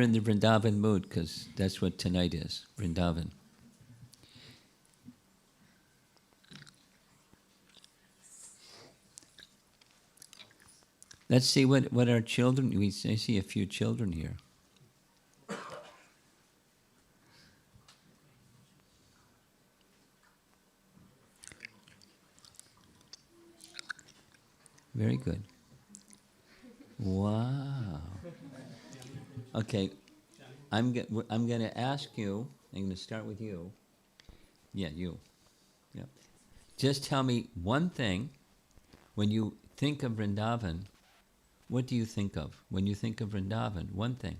In the Vrindavan mood, because that's what tonight is, Vrindavan. Let's see what our children, I see a few children here. Very good. Wow. Okay, I'm going to ask you, I'm going to start with you. Yeah, you. Yeah. Just tell me one thing, when you think of Vrindavan, what do you think of? When you think of Vrindavan, one thing.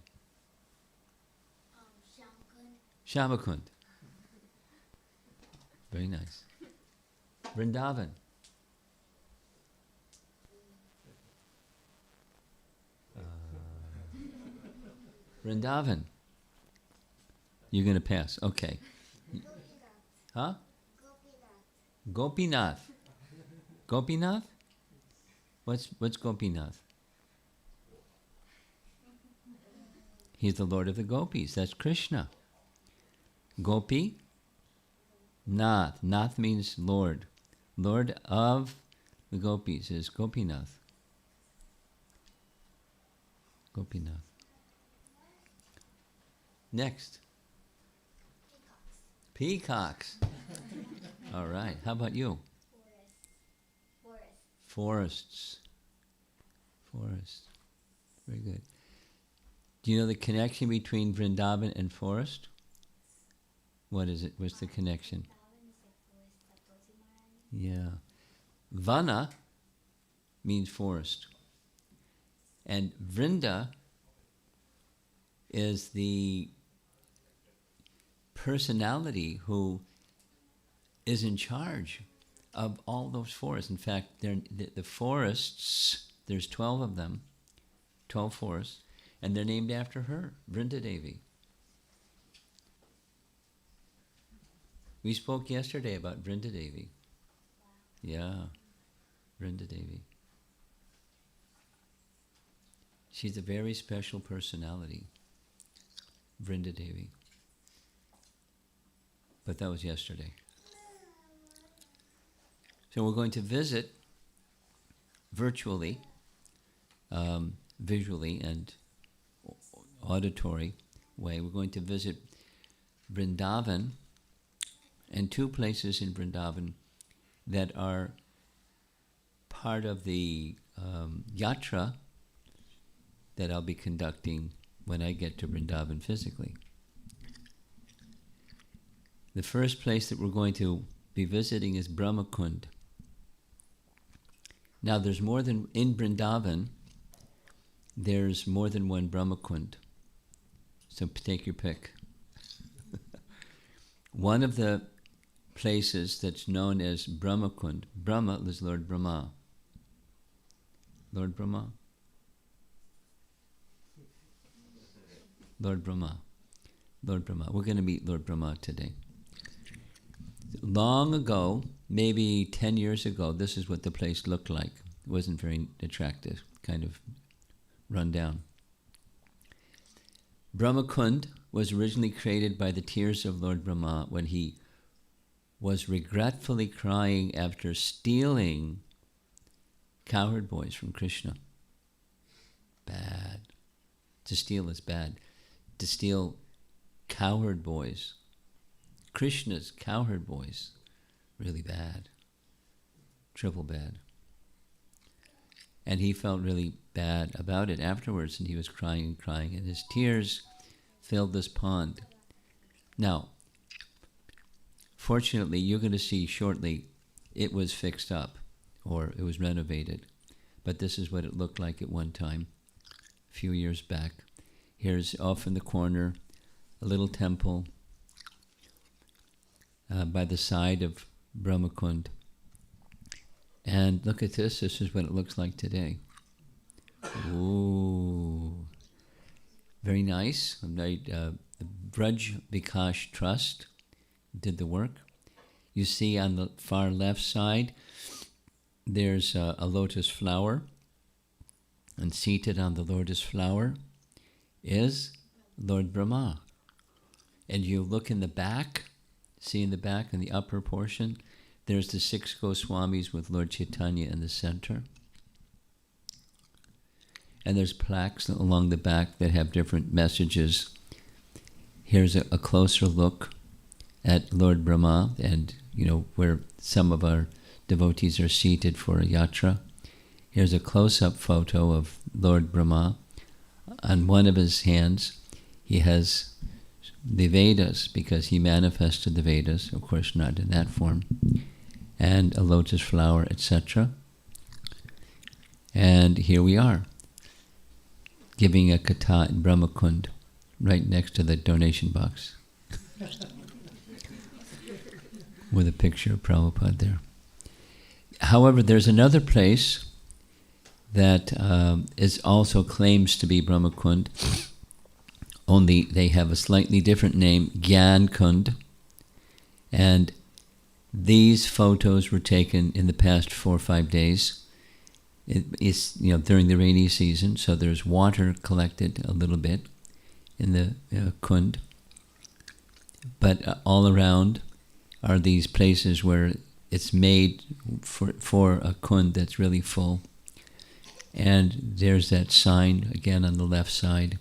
Shamakund. Very nice. Vrindavan. Vrindavan. You're going to pass. Okay. Huh? Gopinath. Gopinath? What's Gopinath? He's the Lord of the Gopis. That's Krishna. Gopi, Nath. Nath means Lord. Lord of the Gopis is Gopinath. Gopinath. Next. Peacocks. All right. How about you? Forests. Forest. Very good. Do you know the connection between Vrindavan and forest? What is it? What's the connection? Yeah. Vana means forest. And Vrinda is the personality who is in charge of all those forests. In fact, the forests, there's 12 of them, 12 forests, and they're named after her, Vrinda Devi. We spoke yesterday about Vrinda Devi. Yeah, Vrinda Devi. She's a very special personality, Vrinda Devi. But that was yesterday. So we're going to visit virtually, visually and auditory way. We're going to visit Vrindavan and two places in Vrindavan that are part of the yatra that I'll be conducting when I get to Vrindavan physically. The first place that we're going to be visiting is Brahmakund. Now there's more than, in Vrindavan, there's more than one Brahmakund. So take your pick. One of the places that's known as Brahmakund, Brahma is Lord Brahma. Lord Brahma? Lord Brahma. Lord Brahma. We're going to meet Lord Brahma today. Long ago, maybe 10 years ago, this is what the place looked like. It wasn't very attractive, kind of run down. Brahmakund was originally created by the tears of Lord Brahma when he was regretfully crying after stealing cowherd boys from Krishna. Bad. To steal is bad. To steal cowherd boys, Krishna's cowherd boys, really bad. Triple bad. And he felt really bad about it afterwards, and he was crying and crying, and his tears filled this pond. Now, fortunately, you're going to see shortly, it was fixed up, or it was renovated. But this is what it looked like at one time, a few years back. Here's off in the corner, a little temple by the side of Brahmakund. And look at this is what it looks like today. Ooh, very nice. The Braj Vikash Trust did the work. You see on the far left side, there's a lotus flower, and seated on the lotus flower is Lord Brahma. And you look in the back, see in the back, in the upper portion, there's the 6 Goswamis with Lord Chaitanya in the center. And there's plaques along the back that have different messages. Here's a closer look at Lord Brahma, and where some of our devotees are seated for a yatra. Here's a close-up photo of Lord Brahma. On one of his hands, he has the Vedas, because he manifested the Vedas, of course not in that form, and a lotus flower, etc. And here we are, giving a katha in Brahmakund, right next to the donation box, with a picture of Prabhupada there. However, there's another place that is also claims to be Brahmakund, only they have a slightly different name, Gyan Kund, and these photos were taken in the past 4 or 5 days. It is during the rainy season, so there's water collected a little bit in the kund, but all around are these places where it's made for a kund that's really full. And there's that sign again on the left side.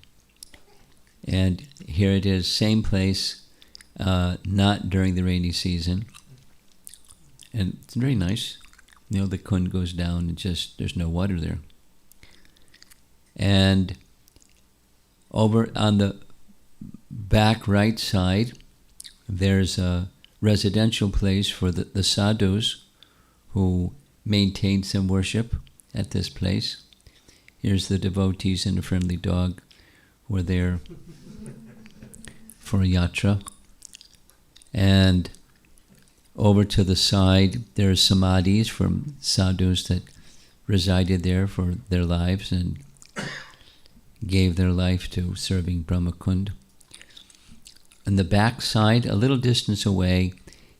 And here it is, same place, not during the rainy season. And it's very nice. The kund goes down and there's no water there. And over on the back right side, there's a residential place for the sadhus who maintain some worship at this place. Here's the devotees and a friendly dog who are there for a yatra. And over to the side, there are samadhis from sadhus that resided there for their lives and gave their life to serving Brahmakund. On the back side, a little distance away,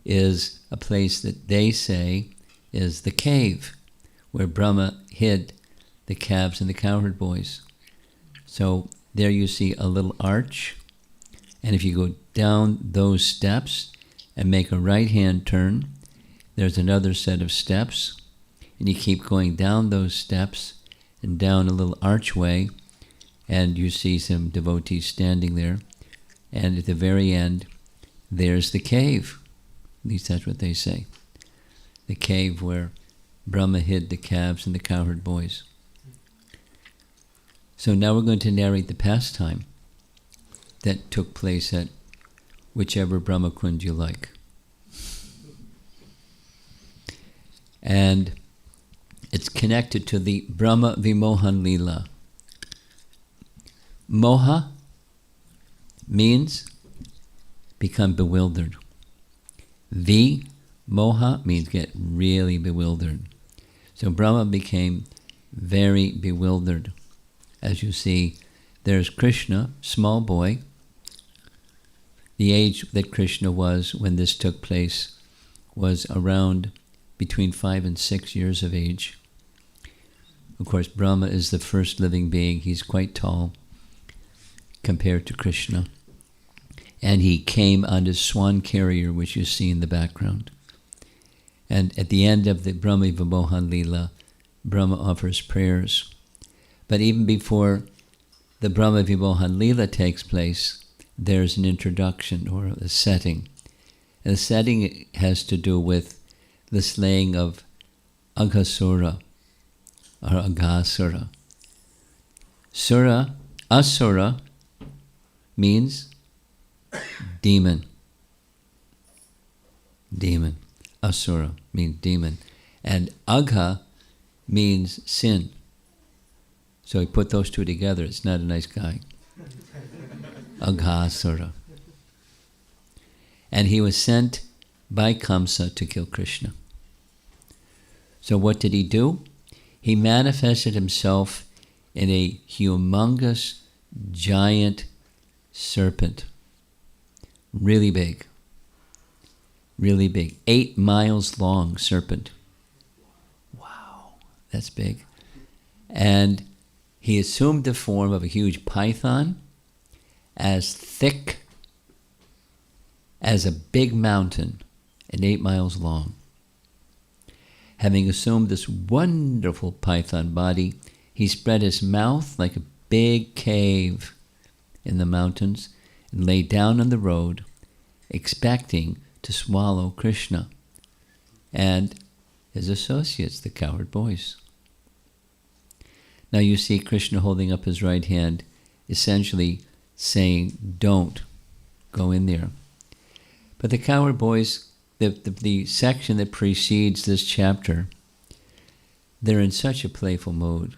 is a place that they say is the cave where Brahma hid the calves and the cowherd boys. So there you see a little arch, and if you go down those steps and make a right-hand turn, there's another set of steps, and you keep going down those steps and down a little archway, and you see some devotees standing there, and at the very end, there's the cave. At least that's what they say. The cave where Brahma hid the calves and the cowherd boys. So now we're going to narrate the pastime that took place at whichever Brahmakund you like. And it's connected to the Brahma Vimohan Leela. Moha means become bewildered. Moha means get really bewildered. So Brahma became very bewildered. As you see, there's Krishna, small boy. The age that Krishna was when this took place was around between 5 and 6 years of age. Of course, Brahma is the first living being. He's quite tall compared to Krishna. And he came on his swan carrier, which you see in the background. And at the end of the Brahma Vimohan Leela, Brahma offers prayers. But even before the Brahma Vimohan Leela takes place, there's an introduction or a setting. And the setting has to do with the slaying of Aghasura or Aghasura. Asura means demon. Demon. Asura means demon. And Agha means sin. So he put those two together. It's not a nice guy. Aghasura. And he was sent by Kamsa to kill Krishna. So what did he do? He manifested himself in a humongous, giant serpent. Really big. Really big. 8 miles long serpent. Wow, that's big. And he assumed the form of a huge python, as thick as a big mountain and 8 miles long. Having assumed this wonderful python body, he spread his mouth like a big cave in the mountains and lay down on the road, expecting to swallow Krishna and his associates, the cowherd boys. Now you see Krishna holding up his right hand, essentially saying, don't go in there. But the cowherd boys, the section that precedes this chapter, they're in such a playful mood.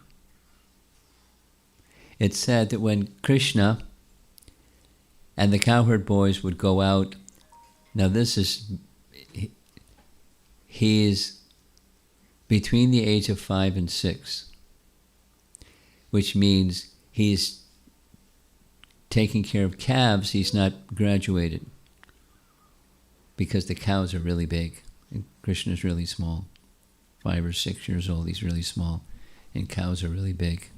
It's said that when Krishna and the cowherd boys would go out, now he is between the age of 5 and 6, which means he's taking care of calves. He's not graduated because the cows are really big and Krishna's really small. 5 or 6 years old, he's really small, and cows are really big.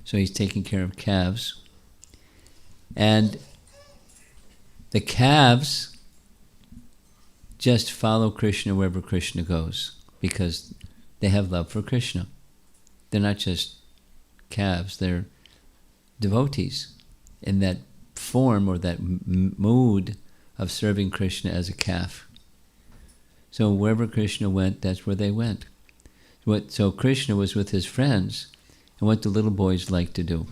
So he's taking care of calves. And the calves just follow Krishna wherever Krishna goes because they have love for Krishna. They're not just calves, they're devotees in that form or that mood of serving Krishna as a calf. So wherever Krishna went, that's where they went. So Krishna was with his friends, and what do little boys like to do?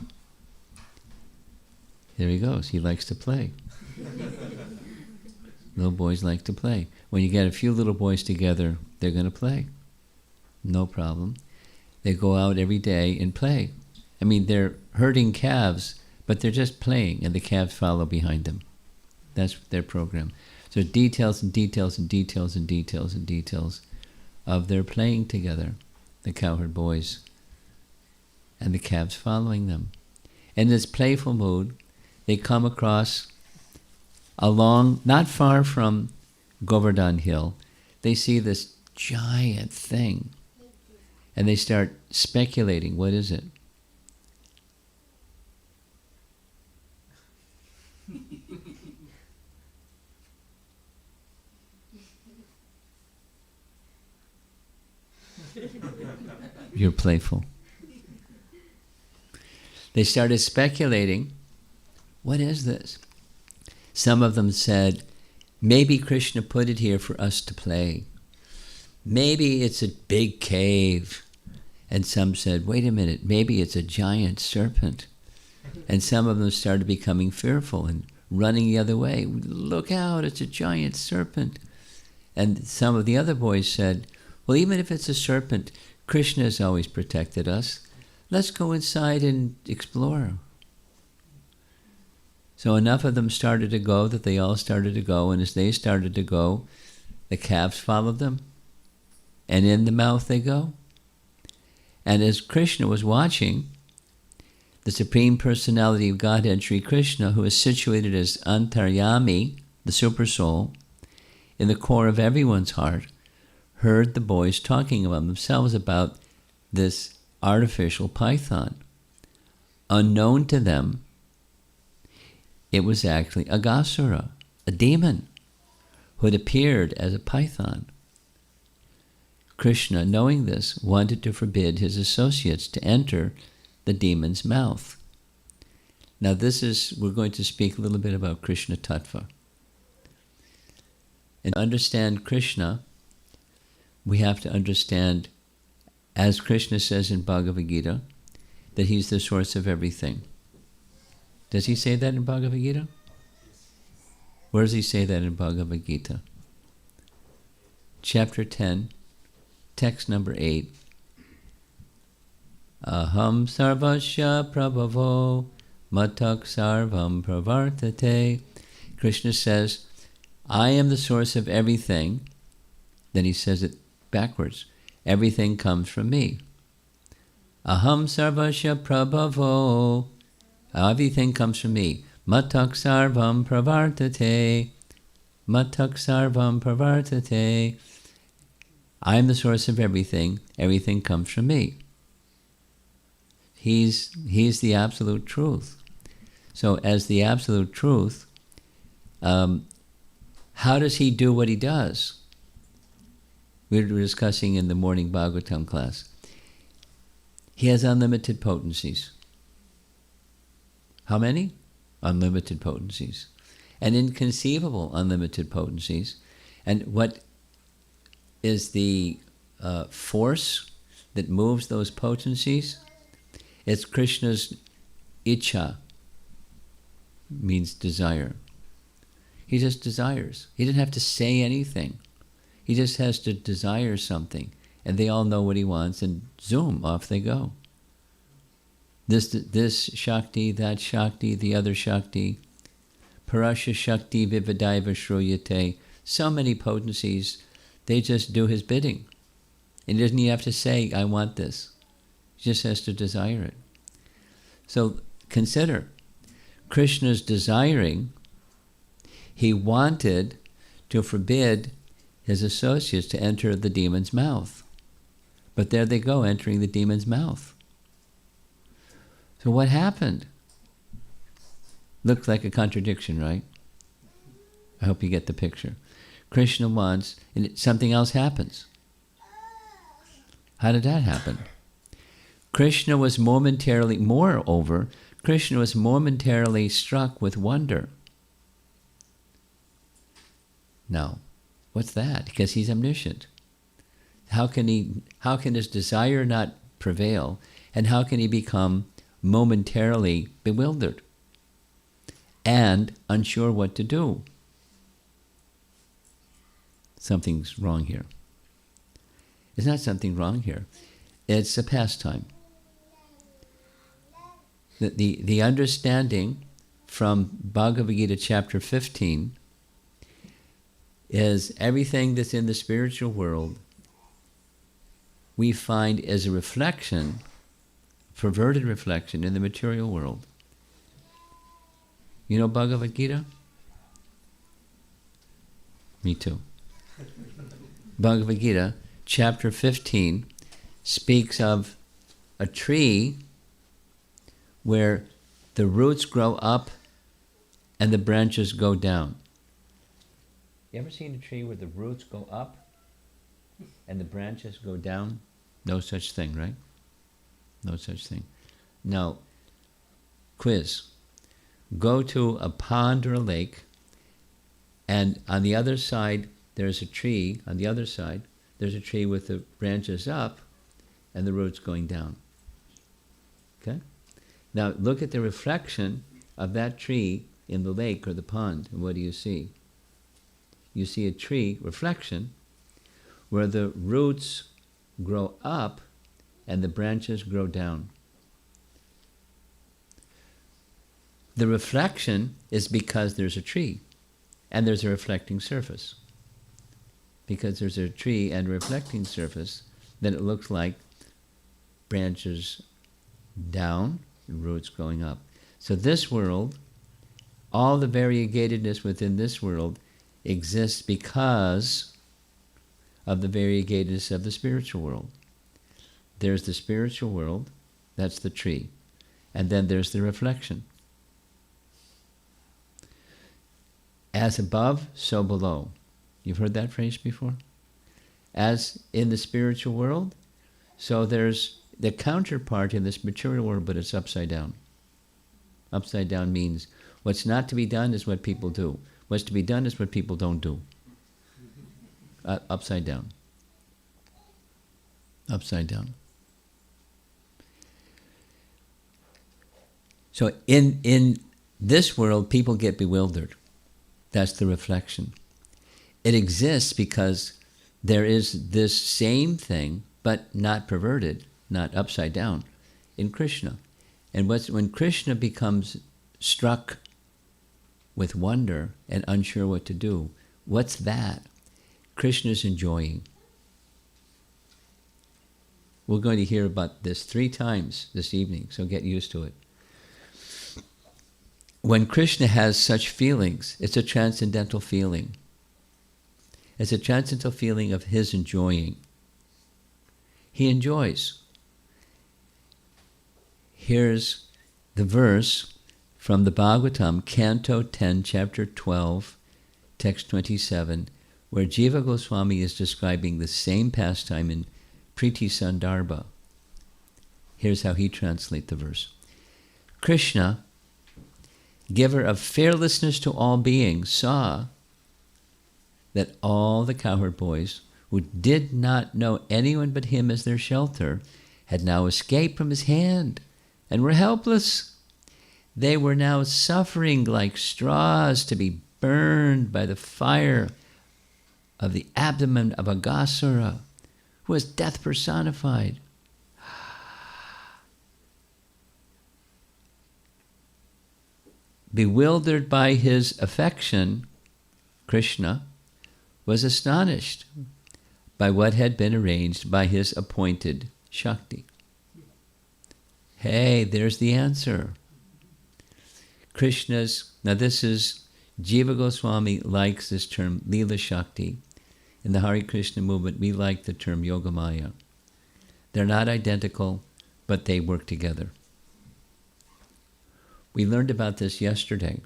There he goes, he likes to play. Little boys like to play. When you get a few little boys together, they're going to play. No problem. They go out every day and play. I mean, they're herding calves, but they're just playing, and the calves follow behind them. That's their program. So details and details and details and details and details of their playing together, the cowherd boys, and the calves following them. In this playful mood, they come across along, not far from Govardhan Hill, they see this giant thing. And they start speculating, what is it? You're playful. They started speculating, what is this? Some of them said, maybe Krishna put it here for us to play. Maybe it's a big cave. And some said, wait a minute, maybe it's a giant serpent. And some of them started becoming fearful and running the other way. Look out, it's a giant serpent. And some of the other boys said, well, even if it's a serpent, Krishna has always protected us. Let's go inside and explore. So enough of them started to go that they all started to go, and as they started to go, the calves followed them, and in the mouth they go. And as Krishna was watching, the Supreme Personality of Godhead, Sri Krishna, who is situated as Antaryami, the Super Soul, in the core of everyone's heart, heard the boys talking among themselves about this artificial python. Unknown to them, it was actually Aghasura, a demon, who had appeared as a python. Krishna, knowing this, wanted to forbid his associates to enter the demon's mouth. Now we're going to speak a little bit about Krishna Tatva. And to understand Krishna, we have to understand, as Krishna says in Bhagavad Gita, that he's the source of everything. Does he say that in Bhagavad Gita? Where does he say that in Bhagavad Gita? Chapter 10, text number 8. Aham sarvasya prabhavo matak sarvam pravartate. Krishna says, I am the source of everything. Then he says it backwards. Everything comes from me. Aham sarvasya prabhavo. Everything comes from me. Matak sarvam pravartate. Matak sarvam pravartate. I am the source of everything. Everything comes from me. He's the absolute truth. So as the absolute truth, how does he do what he does? We were discussing in the morning Bhagavatam class. He has unlimited potencies. How many? Unlimited potencies. And inconceivable unlimited potencies. And what is the force that moves those potencies? It's Krishna's ichcha, means desire. He just desires. He doesn't have to say anything. He just has to desire something. And they all know what he wants, and zoom, off they go. This Shakti, that Shakti, the other Shakti. Parasya Shakti Vivadaiva Shruyate. So many potencies, they just do his bidding. And he doesn't even have to say, I want this. He just has to desire it. So consider, Krishna's desiring, he wanted to forbid his associates to enter the demon's mouth. But there they go, entering the demon's mouth. So what happened? Looks like a contradiction, right? I hope you get the picture. Krishna wants, and something else happens. How did that happen? Krishna was momentarily struck with wonder. Now, what's that? Because he's omniscient. How can his desire not prevail? And how can he become momentarily bewildered and unsure what to do? Something's wrong here. There's not something wrong here. It's a pastime. The understanding from Bhagavad Gita chapter 15 is everything that's in the spiritual world we find as a reflection, perverted reflection in the material world. You know Bhagavad Gita? Me too. Bhagavad Gita chapter 15 speaks of a tree where the roots grow up and the branches go down. You ever seen a tree where the roots go up and the branches go down? No such thing, right? No such thing. Now, quiz. Go to a pond or a lake, and on the other side there's a tree. On the other side, there's a tree with the branches up and the roots going down. Okay? Now look at the reflection of that tree in the lake or the pond, and what do you see? You see a tree reflection where the roots grow up and the branches grow down. The reflection is because there's a tree and there's a reflecting surface. Because there's a tree and a reflecting surface, then it looks like branches down and roots going up. So this world, all the variegatedness within this world exists because of the variegatedness of the spiritual world. There's the spiritual world, that's the tree, and then there's the reflection. As above, so below. You've heard that phrase before? As in the spiritual world, so there's the counterpart in this material world, but it's upside down. Upside down means what's not to be done is what people do. What's to be done is what people don't do. Upside down. Upside down. So in this world, people get bewildered. That's the reflection. It exists because there is this same thing, but not perverted, not upside down, in Krishna. And when Krishna becomes struck with wonder and unsure what to do, what's that? Krishna's enjoying. We're going to hear about this 3 times this evening, so get used to it. When Krishna has such feelings, it's a transcendental feeling. It's a transcendental feeling of his enjoying. He enjoys. Here's the verse from the Bhagavatam, Canto 10, Chapter 12, Text 27, where Jiva Goswami is describing the same pastime in Priti Sandarbha. Here's how he translates the verse. Krishna, giver of fearlessness to all beings, saw that all the cowherd boys who did not know anyone but him as their shelter had now escaped from his hand and were helpless. They were now suffering like straws to be burned by the fire of the abdomen of Aghasura, who was death personified. Bewildered by his affection, Krishna was astonished by what had been arranged by his appointed Shakti. Hey, there's the answer. Now this is, Jiva Goswami likes this term Leela Shakti. In the Hare Krishna movement, we like the term Yogamaya. They're not identical, but they work together. We learned about this yesterday.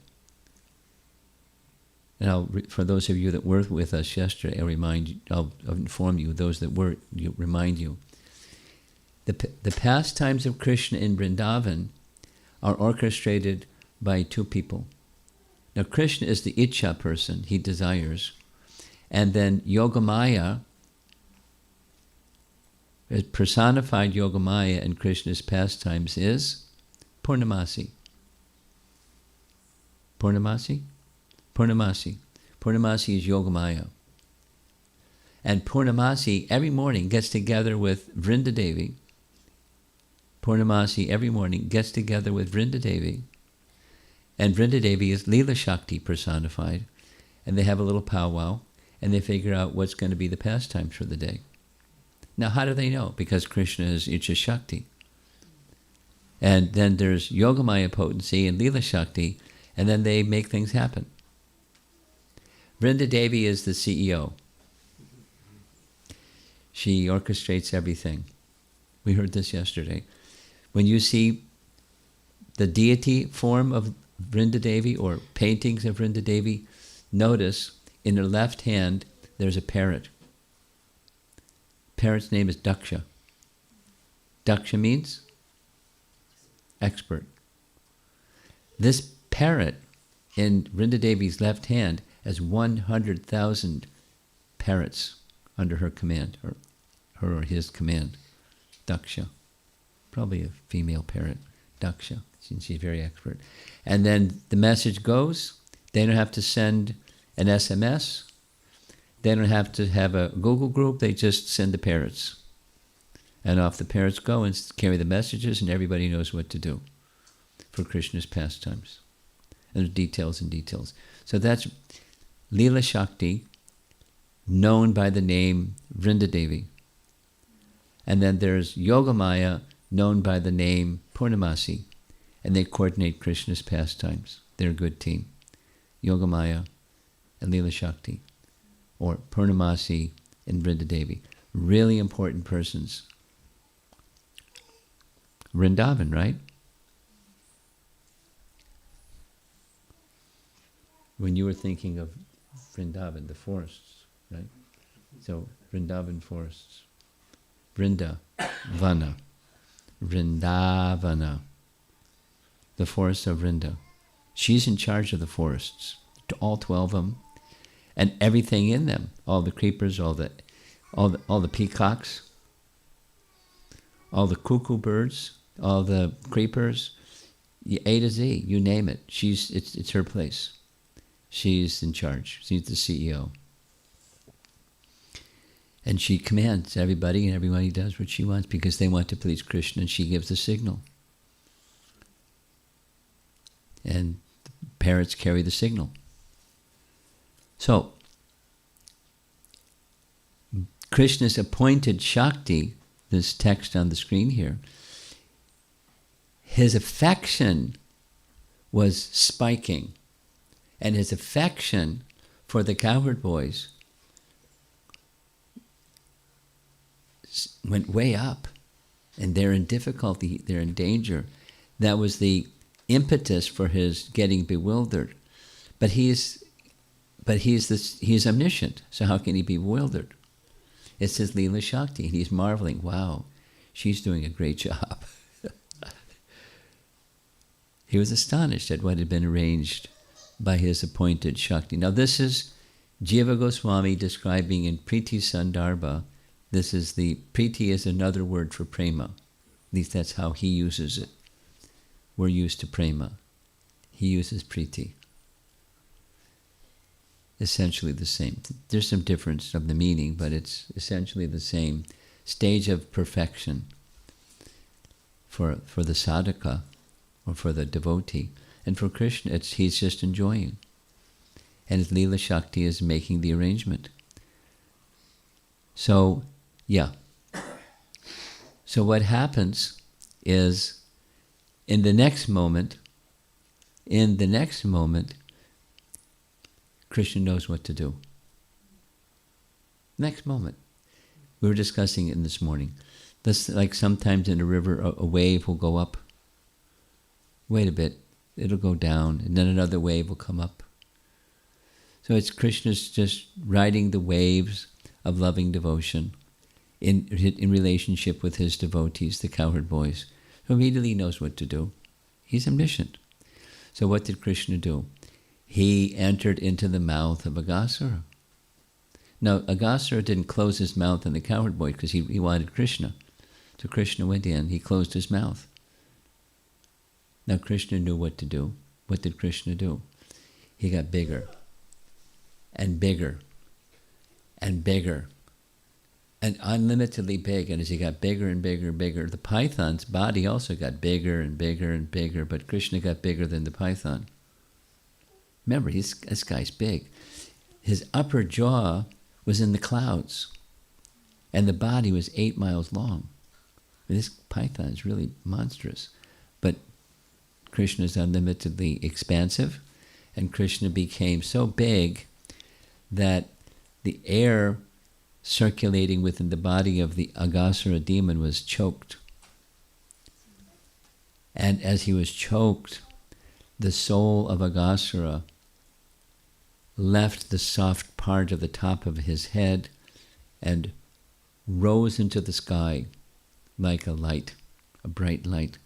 And for those of you that were with us yesterday, I'll inform you, those that were, remind you. The pastimes of Krishna in Vrindavan are orchestrated by two people. Now Krishna is the Ichcha person, he desires. And then Yogamaya, personified Yogamaya in Krishna's pastimes is Purnamasi. Purnamasi? Purnamasi. Purnamasi is Yogamaya. And Purnamasi every morning gets together with Vrindadevi. Purnamasi every morning gets together with Vrindadevi. And Vrindadevi is Leela Shakti personified. And they have a little powwow. And they figure out what's going to be the pastimes for the day. Now how do they know? Because Krishna is Ichcha Shakti. And then there's Yogamaya potency and Leela Shakti. And then they make things happen. Vrindadevi is the CEO. She orchestrates everything. We heard this yesterday. When you see the deity form of Vrindadevi or paintings of Vrindadevi, notice in her left hand there's a parrot. Parrot's name is Daksha. Daksha means expert. This parrot in Vrindadevi's left hand has 100,000 parrots under her command, or her or his command. Daksha. Probably a female parrot. Daksha. She's very expert. And then the message goes. They don't have to send an SMS. They don't have to have a Google group. They just send the parrots. And off the parrots go and carry the messages, and everybody knows what to do for Krishna's pastimes. And there's details and details. So that's Leela Shakti, known by the name Vrindadevi. And then there's Yogamaya, known by the name Purnamasi. And they coordinate Krishna's pastimes. They're a good team. Yogamaya and Leela Shakti, or Purnamasi and Vrindadevi. Really important persons. Vrindavan, right? When you were thinking of Vrindavan, the forests, right? So, Vrindavan forests. Vrindavana. Vrindavana. The forests of Vrinda. She's in charge of the forests, all 12 of them, and everything in them. All the creepers, all the peacocks, all the cuckoo birds, all the creepers, A to Z, you name it. It's her place. She's in charge. She's the CEO. And she commands everybody, and everybody does what she wants because they want to please Krishna, and she gives the signal. And the parrots carry the signal. So, Krishna's appointed Shakti, this text on the screen here, his affection was spiking. And his affection for the cowherd boys went way up. And they're in difficulty, they're in danger. That was the impetus for his getting bewildered. But he's omniscient, so how can he be bewildered? It's his Leela Shakti, and he's marveling, wow, she's doing a great job. He was astonished at what had been arranged by his appointed Shakti. Now this is Jiva Goswami describing in Priti Sandarbha. This is Priti is another word for prema. At least that's how he uses it. We're used to prema. He uses Priti. Essentially the same. There's some difference of the meaning, but it's essentially the same stage of perfection for the sadhaka, or for the devotee. And for Krishna, he's just enjoying. And his Leela Shakti is making the arrangement. So, yeah. So what happens is, in the next moment, Krishna knows what to do. Next moment. We were discussing it this morning. Like sometimes in a river, a wave will go up. Wait a bit, it'll go down, and then another wave will come up. So it's Krishna's just riding the waves of loving devotion in relationship with his devotees, the cowherd boys. So immediately he knows what to do. He's omniscient. So what did Krishna do? He entered into the mouth of Aghasura. Now, Aghasura didn't close his mouth on the cowherd boy because he wanted Krishna. So Krishna went in, he closed his mouth. Now Krishna knew what to do. What did Krishna do? He got bigger and bigger and bigger and unlimitedly big. And as he got bigger and bigger and bigger, the python's body also got bigger and bigger and bigger, but Krishna got bigger than the python. Remember, this guy's big. His upper jaw was in the clouds, and the body was 8 miles long. This python is really monstrous. But Krishna is unlimitedly expansive, and Krishna became so big that the air circulating within the body of the Aghasura demon was choked. And as he was choked, the soul of Aghasura left the soft part of the top of his head and rose into the sky like a light, a bright light.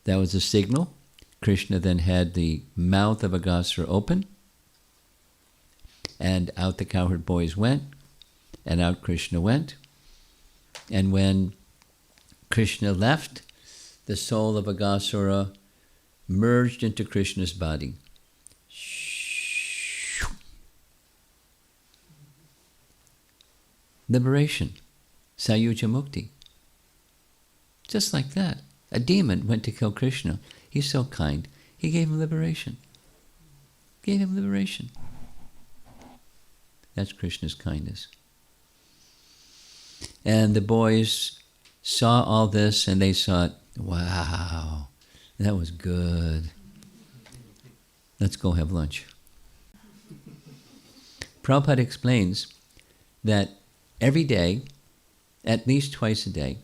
That was a signal. Krishna then had the mouth of Aghasura open, and out the cowherd boys went, and out Krishna went. And when Krishna left, the soul of Aghasura merged into Krishna's body. Liberation. Sayuja Mukti. Just like that. A demon went to kill Krishna. He's so kind. He gave him liberation. Gave him liberation. That's Krishna's kindness. And the boys saw all this and they thought, wow, that was good. Let's go have lunch. Prabhupada explains that every day, at least twice a day,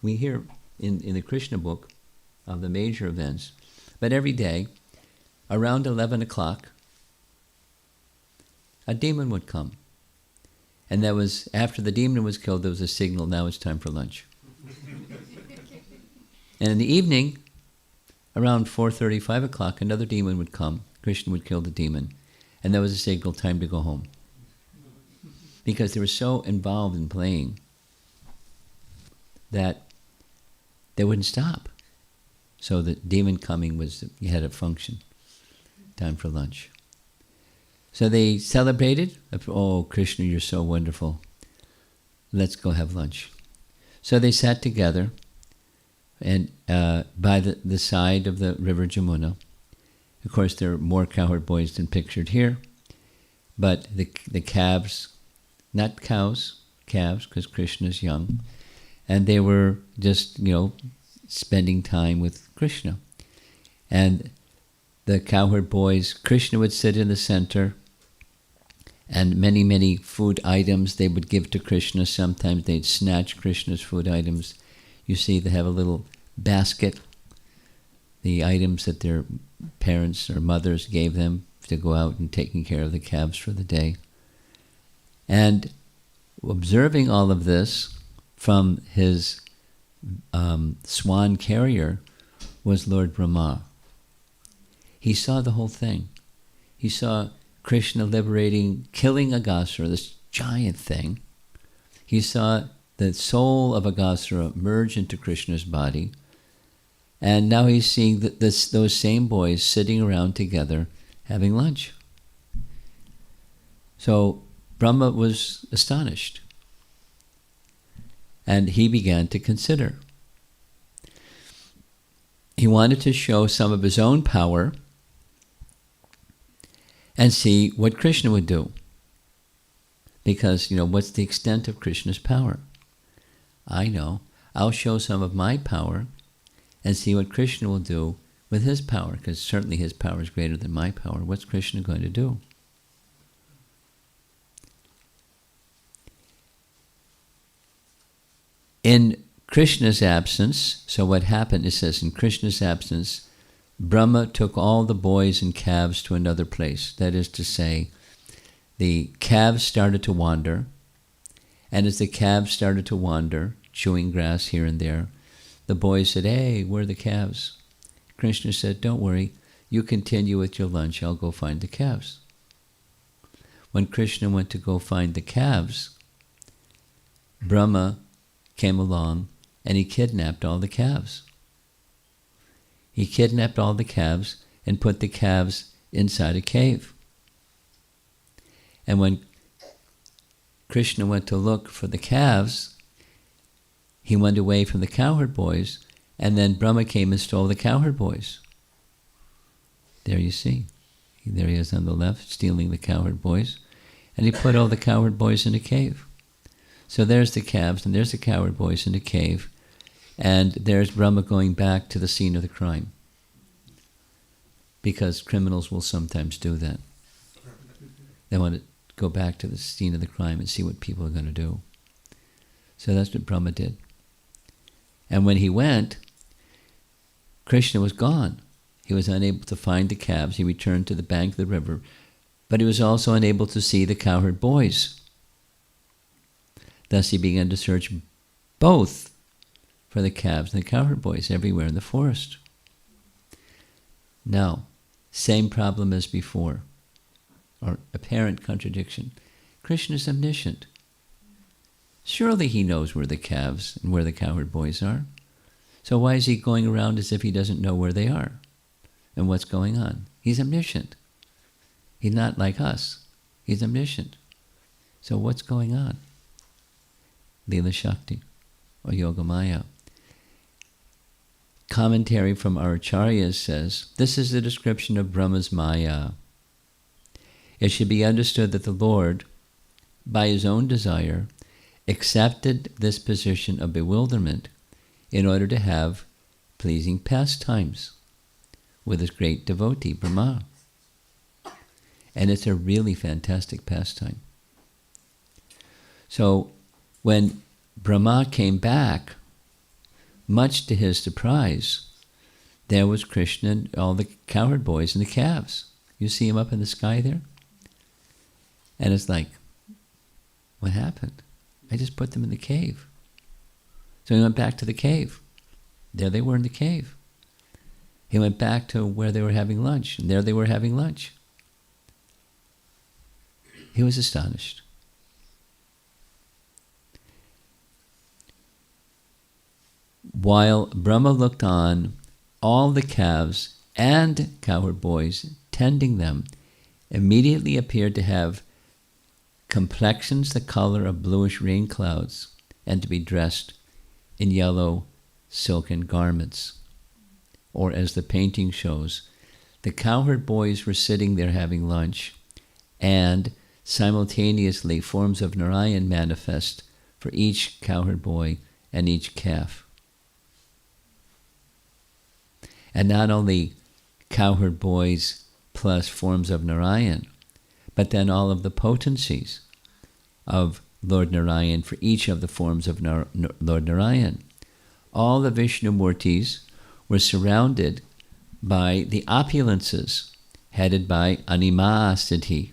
we hear in the Krishna book of the major events, but every day, around 11 o'clock, a demon would come. And that was, after the demon was killed, there was a signal, now it's time for lunch. And in the evening, around 4:30, 5 o'clock, another demon would come. Krishna would kill the demon. And that was a signal, time to go home. Because they were so involved in playing that they wouldn't stop. So the demon coming was, you had a function. Time for lunch. So they celebrated. Oh, Krishna, you're so wonderful. Let's go have lunch. So they sat together and by the side of the river Jamuna. Of course, there are more cowherd boys than pictured here. But the calves, not cows, calves, because Krishna's young. And they were just, spending time with Krishna. And the cowherd boys, Krishna would sit in the center, and many, many food items they would give to Krishna. Sometimes they'd snatch Krishna's food items. You see, they have a little basket the items that their parents or mothers gave them to go out and taking care of the calves for the day. And observing all of this from his swan carrier was Lord Brahma. He saw the whole thing. He saw Krishna killing Aghasura, this giant thing. He saw the soul of Aghasura merge into Krishna's body. And now he's seeing those same boys sitting around together having lunch. So Brahma was astonished. And he began to consider. He wanted to show some of his own power and see what Krishna would do. Because, what's the extent of Krishna's power? I know. I'll show some of my power and see what Krishna will do with his power, because certainly his power is greater than my power. What's Krishna going to do? In Krishna's absence, so what happened, it says, in Krishna's absence, Brahma took all the boys and calves to another place. That is to say, the calves started to wander, and as the calves started to wander, chewing grass here and there, the boys said, "Hey, where are the calves?" Krishna said, "Don't worry, you continue with your lunch, I'll go find the calves." When Krishna went to go find the calves, Brahma came along and he kidnapped all the calves. He kidnapped all the calves and put the calves inside a cave. And when Krishna went to look for the calves, he went away from the cowherd boys, and then Brahma came and stole the cowherd boys. There you see. There he is on the left, stealing the cowherd boys. And he put all the cowherd boys in a cave. So there's the calves, and there's the cowherd boys in the cave, and there's Brahma going back to the scene of the crime. Because criminals will sometimes do that. They want to go back to the scene of the crime and see what people are going to do. So that's what Brahma did. And when he went, Krishna was gone. He was unable to find the calves. He returned to the bank of the river. But he was also unable to see the cowherd boys. Thus he began to search both for the calves and the cowherd boys everywhere in the forest. Now, same problem as before, or apparent contradiction. Krishna is omniscient. Surely he knows where the calves and where the cowherd boys are. So why is he going around as if he doesn't know where they are and what's going on? He's omniscient. He's not like us. He's omniscient. So what's going on? Leela Shakti, or Yogamaya. Commentary from our Acharyas says, this is the description of Brahma's Maya. It should be understood that the Lord, by his own desire, accepted this position of bewilderment in order to have pleasing pastimes with his great devotee, Brahma. And it's a really fantastic pastime. So, when Brahma came back, much to his surprise, there was Krishna and all the cowherd boys and the calves. You see him up in the sky there? And it's like, what happened? I just put them in the cave. So he went back to the cave. There they were in the cave. He went back to where they were having lunch, and there they were having lunch. He was astonished. While Brahma looked on, all the calves and cowherd boys tending them immediately appeared to have complexions the color of bluish rain clouds and to be dressed in yellow silken garments. Or as the painting shows, the cowherd boys were sitting there having lunch, and simultaneously forms of Narayan manifest for each cowherd boy and each calf. And not only cowherd boys plus forms of Narayan, but then all of the potencies of Lord Narayan for each of the forms of Lord Narayan. All the Vishnu Murtis were surrounded by the opulences, headed by Anima Siddhi,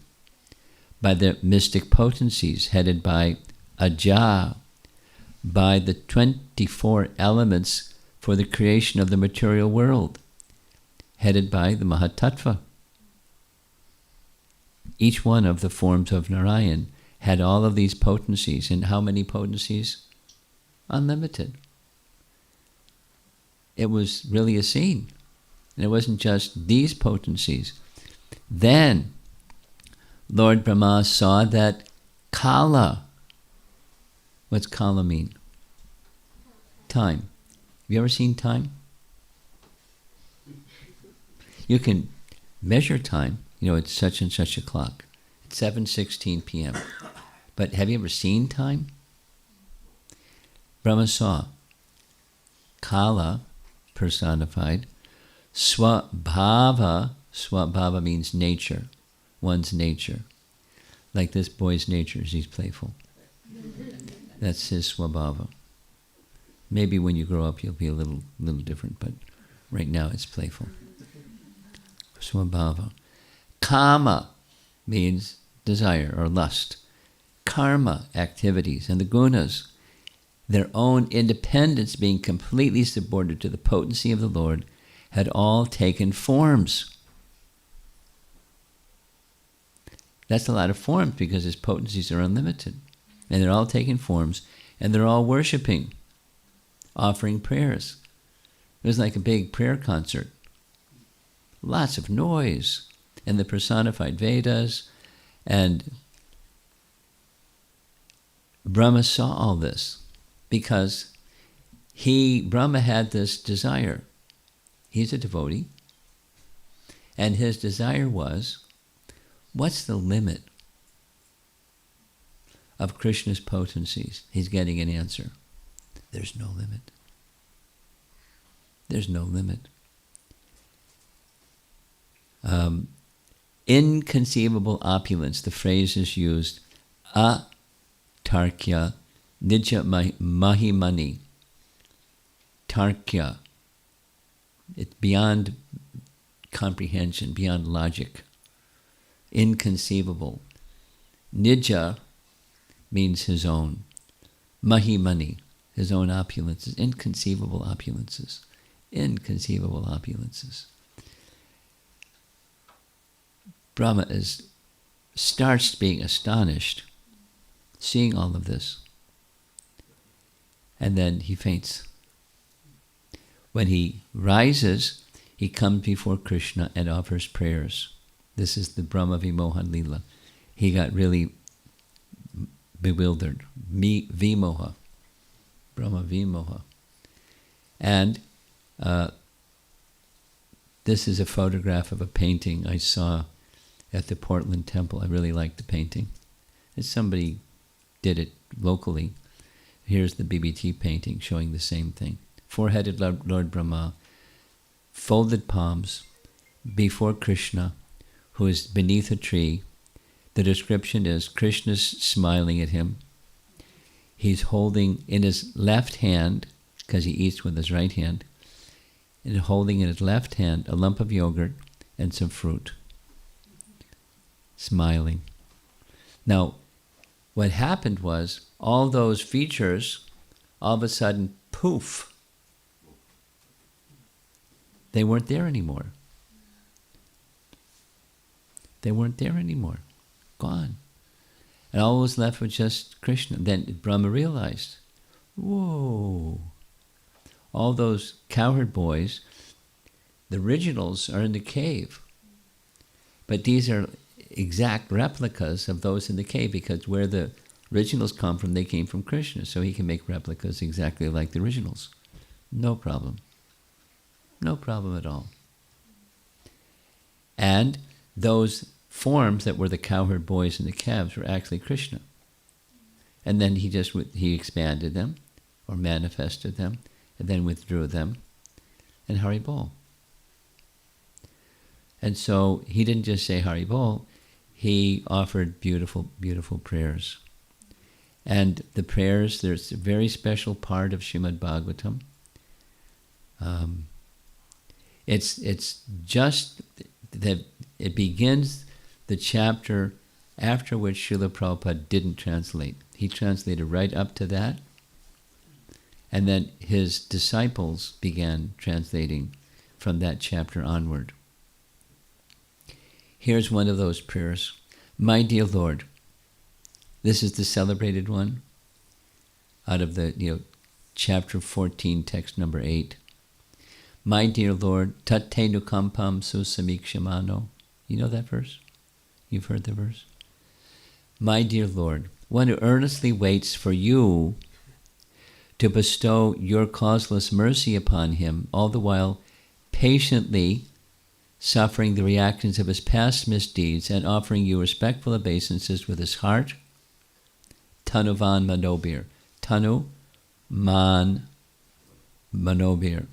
by the mystic potencies, headed by Aja, by the 24 elements for the creation of the material world, headed by the Mahatattva. Each one of the forms of Narayan had all of these potencies. And how many potencies? Unlimited. It was really a scene. And it wasn't just these potencies. Then Lord Brahma saw that Kala. What's Kala mean? Time. Have you ever seen time? You can measure time. You know, it's such and such a clock. It's 7:16 p.m. But have you ever seen time? Brahma saw Kala personified, Swabhava. Swabhava means nature, one's nature. Like this boy's nature is he's playful. That's his Swabhava. Maybe when you grow up you'll be a little different, but right now it's playful. Swabhava. Kama means desire or lust. Karma, activities, and the gunas, their own independence being completely subordinate to the potency of the Lord, had all taken forms. That's a lot of forms because his potencies are unlimited. And they're all taking forms, and they're all worshipping, offering prayers. It was like a big prayer concert. Lots of noise. And the personified Vedas, and Brahma saw all this because Brahma had this desire. He's a devotee, and his desire was, what's the limit of Krishna's potencies? He's getting an answer. There's no limit. There's no limit. Inconceivable opulence, the phrase is used, atarkya nija mahimani. Tarkya, it's beyond comprehension, beyond logic. Inconceivable. Nija means his own. Mahimani, his own opulences, inconceivable opulences. Inconceivable opulences. Brahma starts being astonished, seeing all of this. And then he faints. When he rises, he comes before Krishna and offers prayers. This is the Brahma Vimohan Leela. He got really bewildered. Vimoha. Brahma Vimoha. And this is a photograph of a painting I saw at the Portland Temple. I really liked the painting. And somebody did it locally. Here's the BBT painting showing the same thing. Four-headed Lord Brahma, folded palms before Krishna, who is beneath a tree. The description is Krishna's smiling at him. He's holding in his left hand, because he eats with his right hand, and holding in his left hand a lump of yogurt and some fruit. Smiling. Now, what happened was, all those features, all of a sudden, poof, they weren't there anymore. They weren't there anymore. Gone. And all was left was just Krishna. Then Brahma realized, whoa, all those cowherd boys, the originals are in the cave. But these are exact replicas of those in the cave, because where the originals come from, they came from Krishna. So he can make replicas exactly like the originals. No problem. No problem at all. And those forms that were the cowherd boys and the calves were actually Krishna. And then he expanded them, or manifested them, and then withdrew them, and Hari Bol. And so he didn't just say Hari Bol, he offered beautiful, beautiful prayers. And the prayers, there's a very special part of Srimad Bhagavatam. It's just that it begins the chapter after which Srila Prabhupada didn't translate. He translated right up to that, and then his disciples began translating from that chapter onward. Here's one of those prayers. My dear Lord, this is the celebrated one out of the chapter 14, text number 8. My dear Lord, tate nukampam susamikshamano. You know that verse? You've heard the verse? My dear Lord, one who earnestly waits for you to bestow your causeless mercy upon him, all the while patiently suffering the reactions of his past misdeeds and offering you respectful obeisances with his heart. Tanuvan manobir. Tanu man manobir.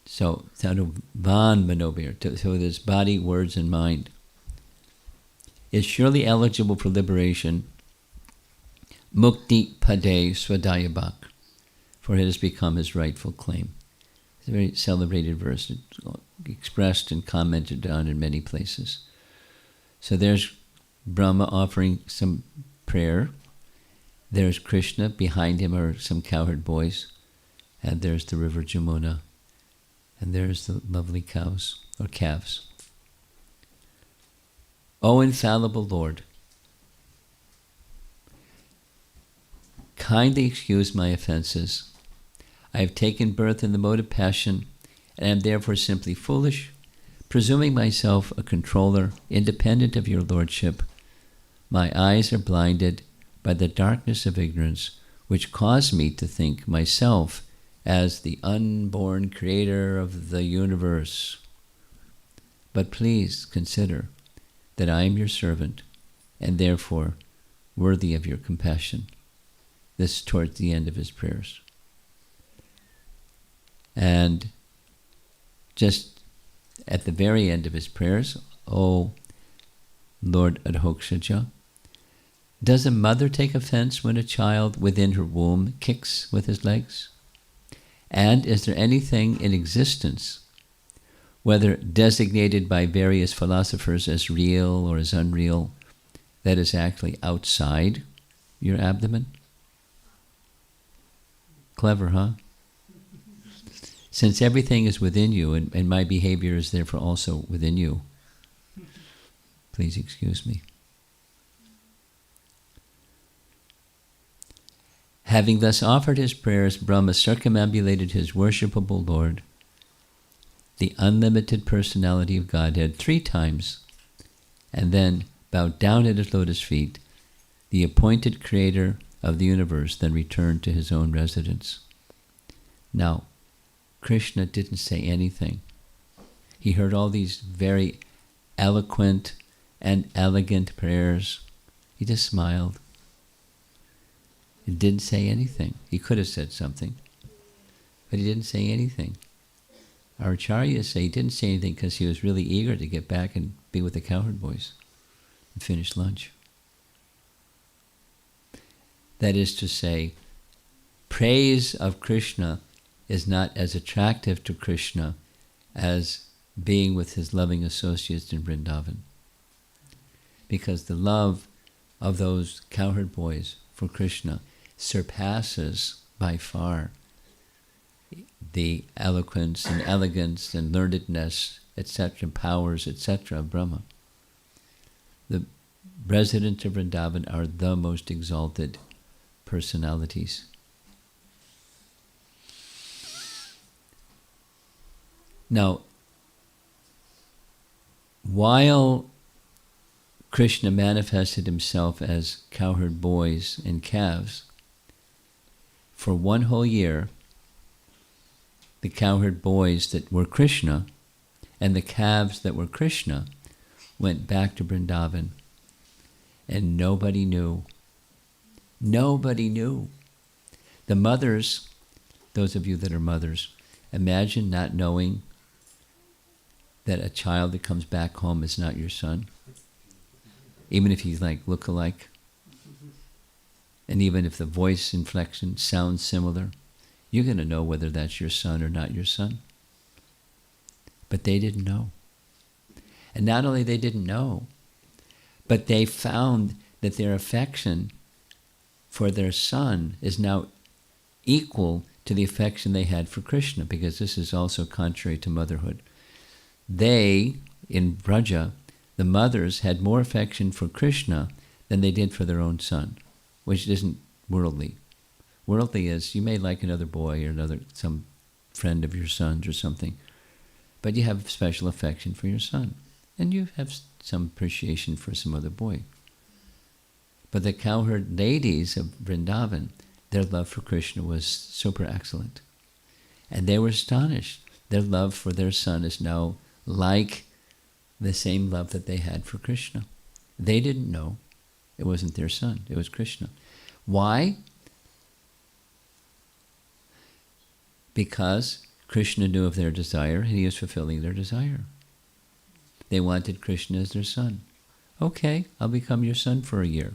So, Tanuvan manobir. So this body, words, and mind is surely eligible for liberation. Mukti pade swadayabak. For it has become his rightful claim. It's a very celebrated verse. It's expressed and commented on in many places. So there's Brahma offering some prayer. There's Krishna. Behind him are some cowherd boys. And there's the river Jamuna. And there's the lovely cows, or calves. O infallible Lord, kindly excuse my offenses. I have taken birth in the mode of passion, and am therefore simply foolish, presuming myself a controller, independent of your lordship. My eyes are blinded by the darkness of ignorance, which cause me to think myself as the unborn creator of the universe. But please consider that I am your servant, and therefore worthy of your compassion. This is towards the end of his prayers. And just at the very end of his prayers, O Lord Adhokshaja, does a mother take offense when a child within her womb kicks with his legs? And is there anything in existence, whether designated by various philosophers as real or as unreal, that is actually outside your abdomen? Clever, huh? Since everything is within you, and my behavior is therefore also within you, please excuse me. Having thus offered his prayers, Brahma circumambulated his worshipable Lord, the unlimited personality of Godhead, 3 times, and then bowed down at his lotus feet. The appointed creator of the universe then returned to his own residence. Now, Krishna didn't say anything. He heard all these very eloquent and elegant prayers. He just smiled. He didn't say anything. He could have said something, but he didn't say anything. Our acharyas say he didn't say anything because he was really eager to get back and be with the cowherd boys and finish lunch. That is to say, praise of Krishna is not as attractive to Krishna as being with his loving associates in Vrindavan. Because the love of those cowherd boys for Krishna surpasses by far the eloquence and elegance and learnedness, etc., powers, etc., of Brahma. The residents of Vrindavan are the most exalted personalities. Now, while Krishna manifested himself as cowherd boys and calves, for 1 whole year, the cowherd boys that were Krishna and the calves that were Krishna went back to Vrindavan, and nobody knew. Nobody knew. The mothers, those of you that are mothers, imagine not knowing that a child that comes back home is not your son, even if he's like look-alike, and even if the voice inflection sounds similar, you're going to know whether that's your son or not your son. But they didn't know. And not only they didn't know, but they found that their affection for their son is now equal to the affection they had for Krishna, because this is also contrary to motherhood. They, in Braja, the mothers had more affection for Krishna than they did for their own son, which isn't worldly. Worldly is, you may like another boy or some friend of your son's or something, but you have special affection for your son, and you have some appreciation for some other boy. But the cowherd ladies of Vrindavan, their love for Krishna was super excellent. And they were astonished. Their love for their son is now like the same love that they had for Krishna. They didn't know it wasn't their son, it was Krishna. Why? Because Krishna knew of their desire and he was fulfilling their desire. They wanted Krishna as their son. Okay, I'll become your son for a year.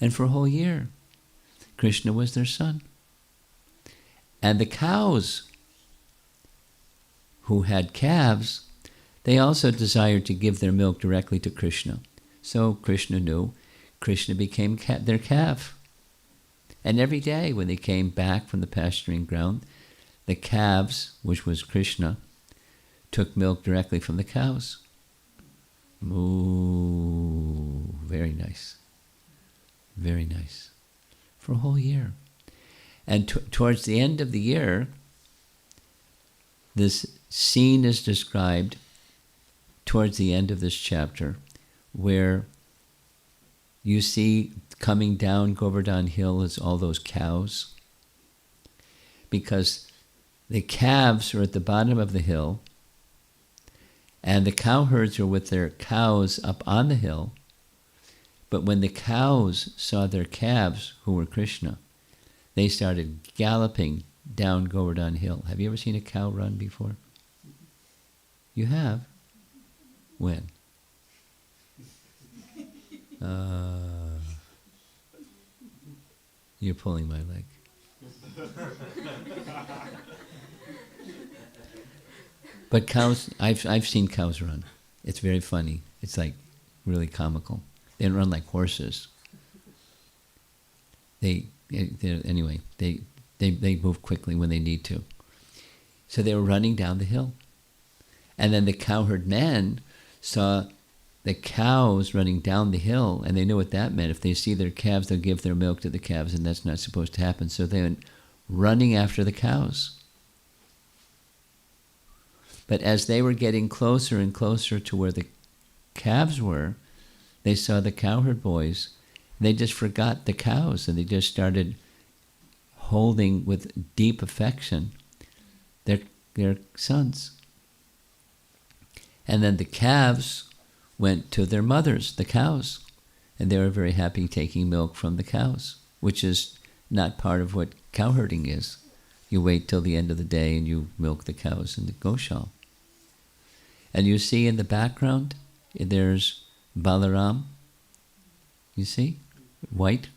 And for a whole year, Krishna was their son. And the cows who had calves, they also desired to give their milk directly to Krishna. So Krishna knew, Krishna became their calf. And every day when they came back from the pasturing ground, the calves, which was Krishna, took milk directly from the cows. Moo, very nice. Very nice. For a whole year. And towards the end of the year, this scene is described towards the end of this chapter, where you see coming down Govardhan Hill is all those cows. Because the calves are at the bottom of the hill, and the cowherds are with their cows up on the hill. But when the cows saw their calves, who were Krishna, they started galloping down Govardhan Hill. Have you ever seen a cow run before? You have? When? You're pulling my leg. But cows, I've seen cows run. It's very funny. It's like really comical. They don't run like horses. They move quickly when they need to. So they were running down the hill. And then the cowherd men saw the cows running down the hill, and they knew what that meant. If they see their calves, they'll give their milk to the calves, and that's not supposed to happen. So they went running after the cows. But as they were getting closer and closer to where the calves were, they saw the cowherd boys. They just forgot the cows, and they just started holding with deep affection their sons. And then the calves went to their mothers, the cows, and they were very happy taking milk from the cows, which is not part of what cowherding is. You wait till the end of the day and you milk the cows in the goshaal. And you see in the background, there's Balaram. You see? White.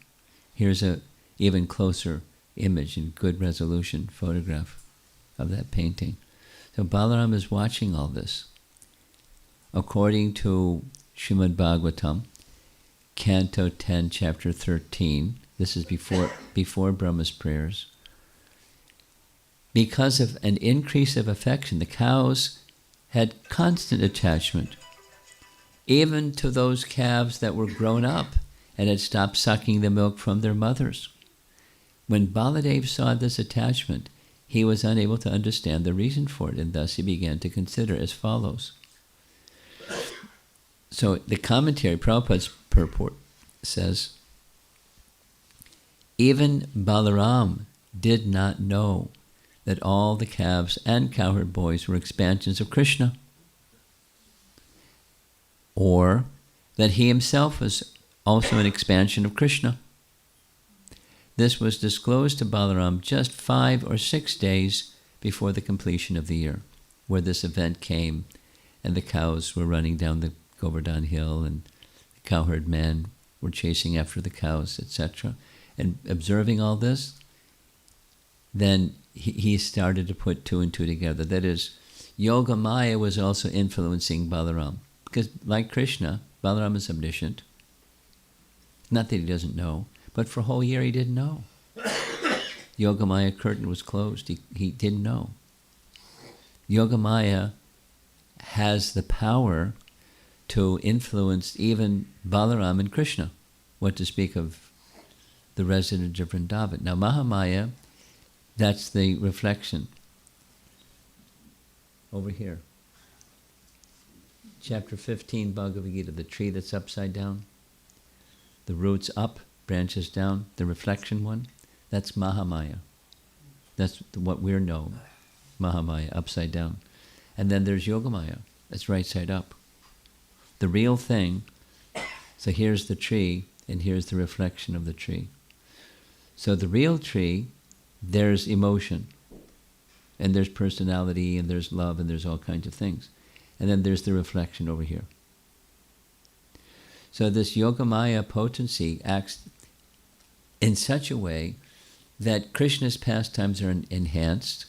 Here's a even closer image in good resolution photograph of that painting. So Balaram is watching all this. According to Srimad Bhagavatam, Canto 10, Chapter 13, this is before Brahma's prayers, because of an increase of affection, the cows had constant attachment, even to those calves that were grown up and had stopped sucking the milk from their mothers. When Baladev saw this attachment, he was unable to understand the reason for it, and thus he began to consider as follows. So the commentary, Prabhupada's purport, says, even Balaram did not know that all the calves and cowherd boys were expansions of Krishna, or that he himself was also an expansion of Krishna. This was disclosed to Balaram just 5 or 6 days before the completion of the year, where this event came, and the cows were running down the Govardhan Hill, and the cowherd men were chasing after the cows, etc. And observing all this, then he started to put two and two together. That is, Yoga Maya was also influencing Balaram. Because like Krishna, Balaram is omniscient. Not that he doesn't know, but for a whole year he didn't know. Yoga Maya curtain was closed. He didn't know. Yoga Maya has the power to influence even Balaram and Krishna, what to speak of the resident of Vrindavan. Now Mahamaya, that's the reflection. Over here. Chapter 15, Bhagavad Gita, the tree that's upside down. The roots up, branches down, the reflection one. That's Mahamaya. That's what we know, Mahamaya, upside down. And then there's Yogamaya, that's right side up. The real thing, so here's the tree, and here's the reflection of the tree. So the real tree, there's emotion, and there's personality, and there's love, and there's all kinds of things. And then there's the reflection over here. So this Yogamaya potency acts in such a way that Krishna's pastimes are enhanced,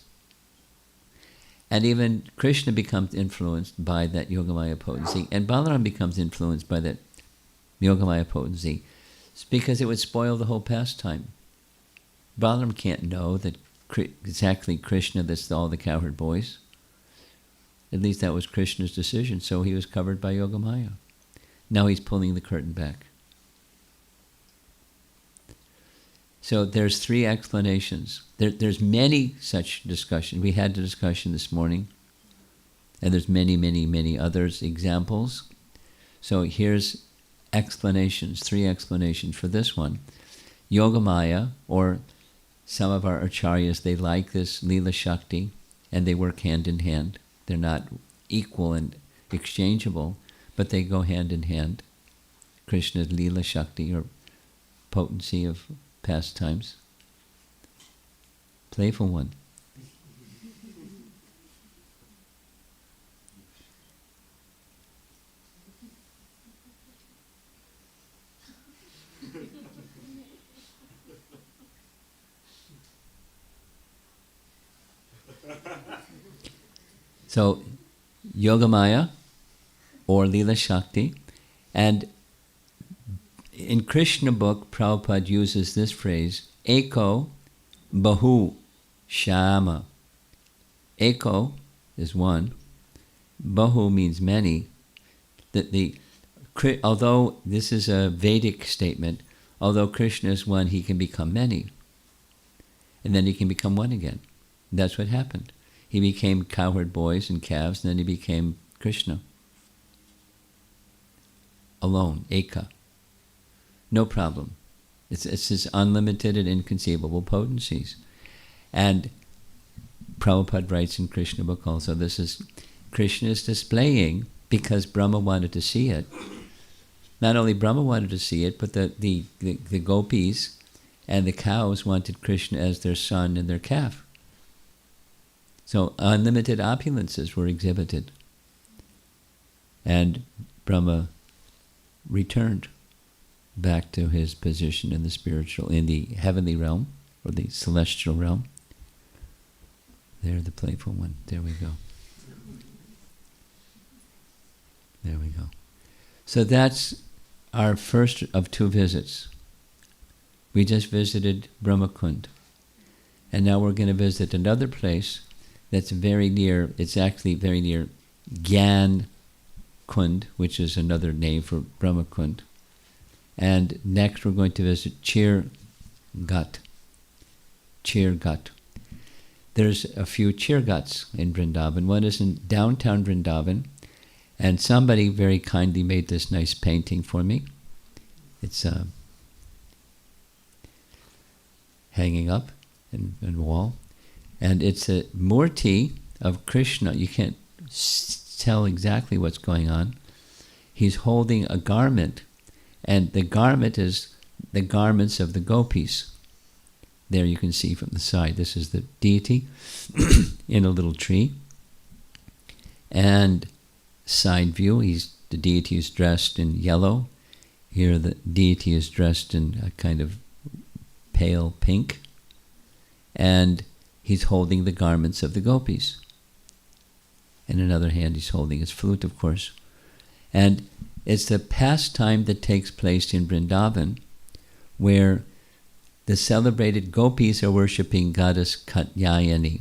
and even Krishna becomes influenced by that Yogamaya potency, and Balaram becomes influenced by that Yogamaya potency. It's because it would spoil the whole pastime. Balaram can't know that exactly Krishna, that's all the cowherd boys. At least that was Krishna's decision, so he was covered by Yogamaya. Now he's pulling the curtain back. So there's three explanations. There's many such discussions. We had the discussion this morning, and there's many, many, many others, examples. So here's explanations, three explanations for this one. Yogamaya, or some of our acharyas, they like this Leela Shakti, and they work hand in hand. They're not equal and exchangeable, but they go hand in hand. Krishna's Leela Shakti, or potency of pastimes. Playful one. So, Yogamaya, or Leela Shakti, and in Krishna book, Prabhupada uses this phrase, Eko Bahu Shama. Eko is one, Bahu means many. Although this is a Vedic statement, although Krishna is one, he can become many. And then he can become one again. That's what happened. He became cowherd boys and calves, and then he became Krishna. Alone, Eka. No problem. It's his unlimited and inconceivable potencies. And Prabhupada writes in Krishna book also, this is Krishna is displaying, because Brahma wanted to see it. Not only Brahma wanted to see it, but the gopis and the cows wanted Krishna as their son and their calf. So unlimited opulences were exhibited. And Brahma returned back to his position in the spiritual, in the heavenly realm, or the celestial realm. There, the playful one. There we go. There we go. So that's our first of two visits. We just visited Brahmakund. And now we're going to visit another place that's very near, it's actually very near Gyan Kund, which is another name for Brahmakund. And next we're going to visit Cheergat. Cheergat. There's a few Cheergats in Vrindavan. One is in downtown Vrindavan, and somebody very kindly made this nice painting for me. It's hanging up in the wall. And it's a murti of Krishna. You can't tell exactly what's going on. He's holding a garment, and the garment is the garments of the gopis. There you can see from the side. This is the deity in a little tree. And side view, the deity is dressed in yellow. Here the deity is dressed in a kind of pale pink. And he's holding the garments of the gopis. In another hand, he's holding his flute, of course. And it's the pastime that takes place in Vrindavan, where the celebrated gopis are worshipping goddess Katyayani.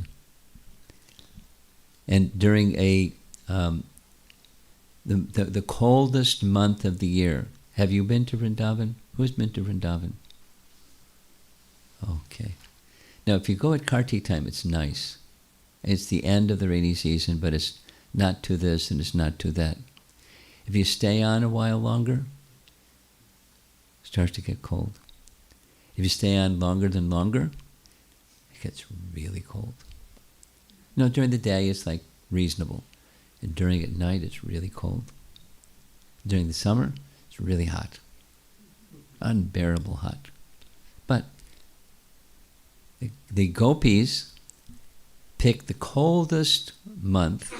And during the coldest month of the year, have you been to Vrindavan? Who's been to Vrindavan? Okay. Now, if you go at Kartik time, it's nice. It's the end of the rainy season, but it's not to this and it's not to that. If you stay on a while longer, it starts to get cold. If you stay on longer than longer, it gets really cold. No, during the day it's like reasonable. And during at night it's really cold. During the summer, it's really hot. Unbearable hot. But the gopis picked the coldest month,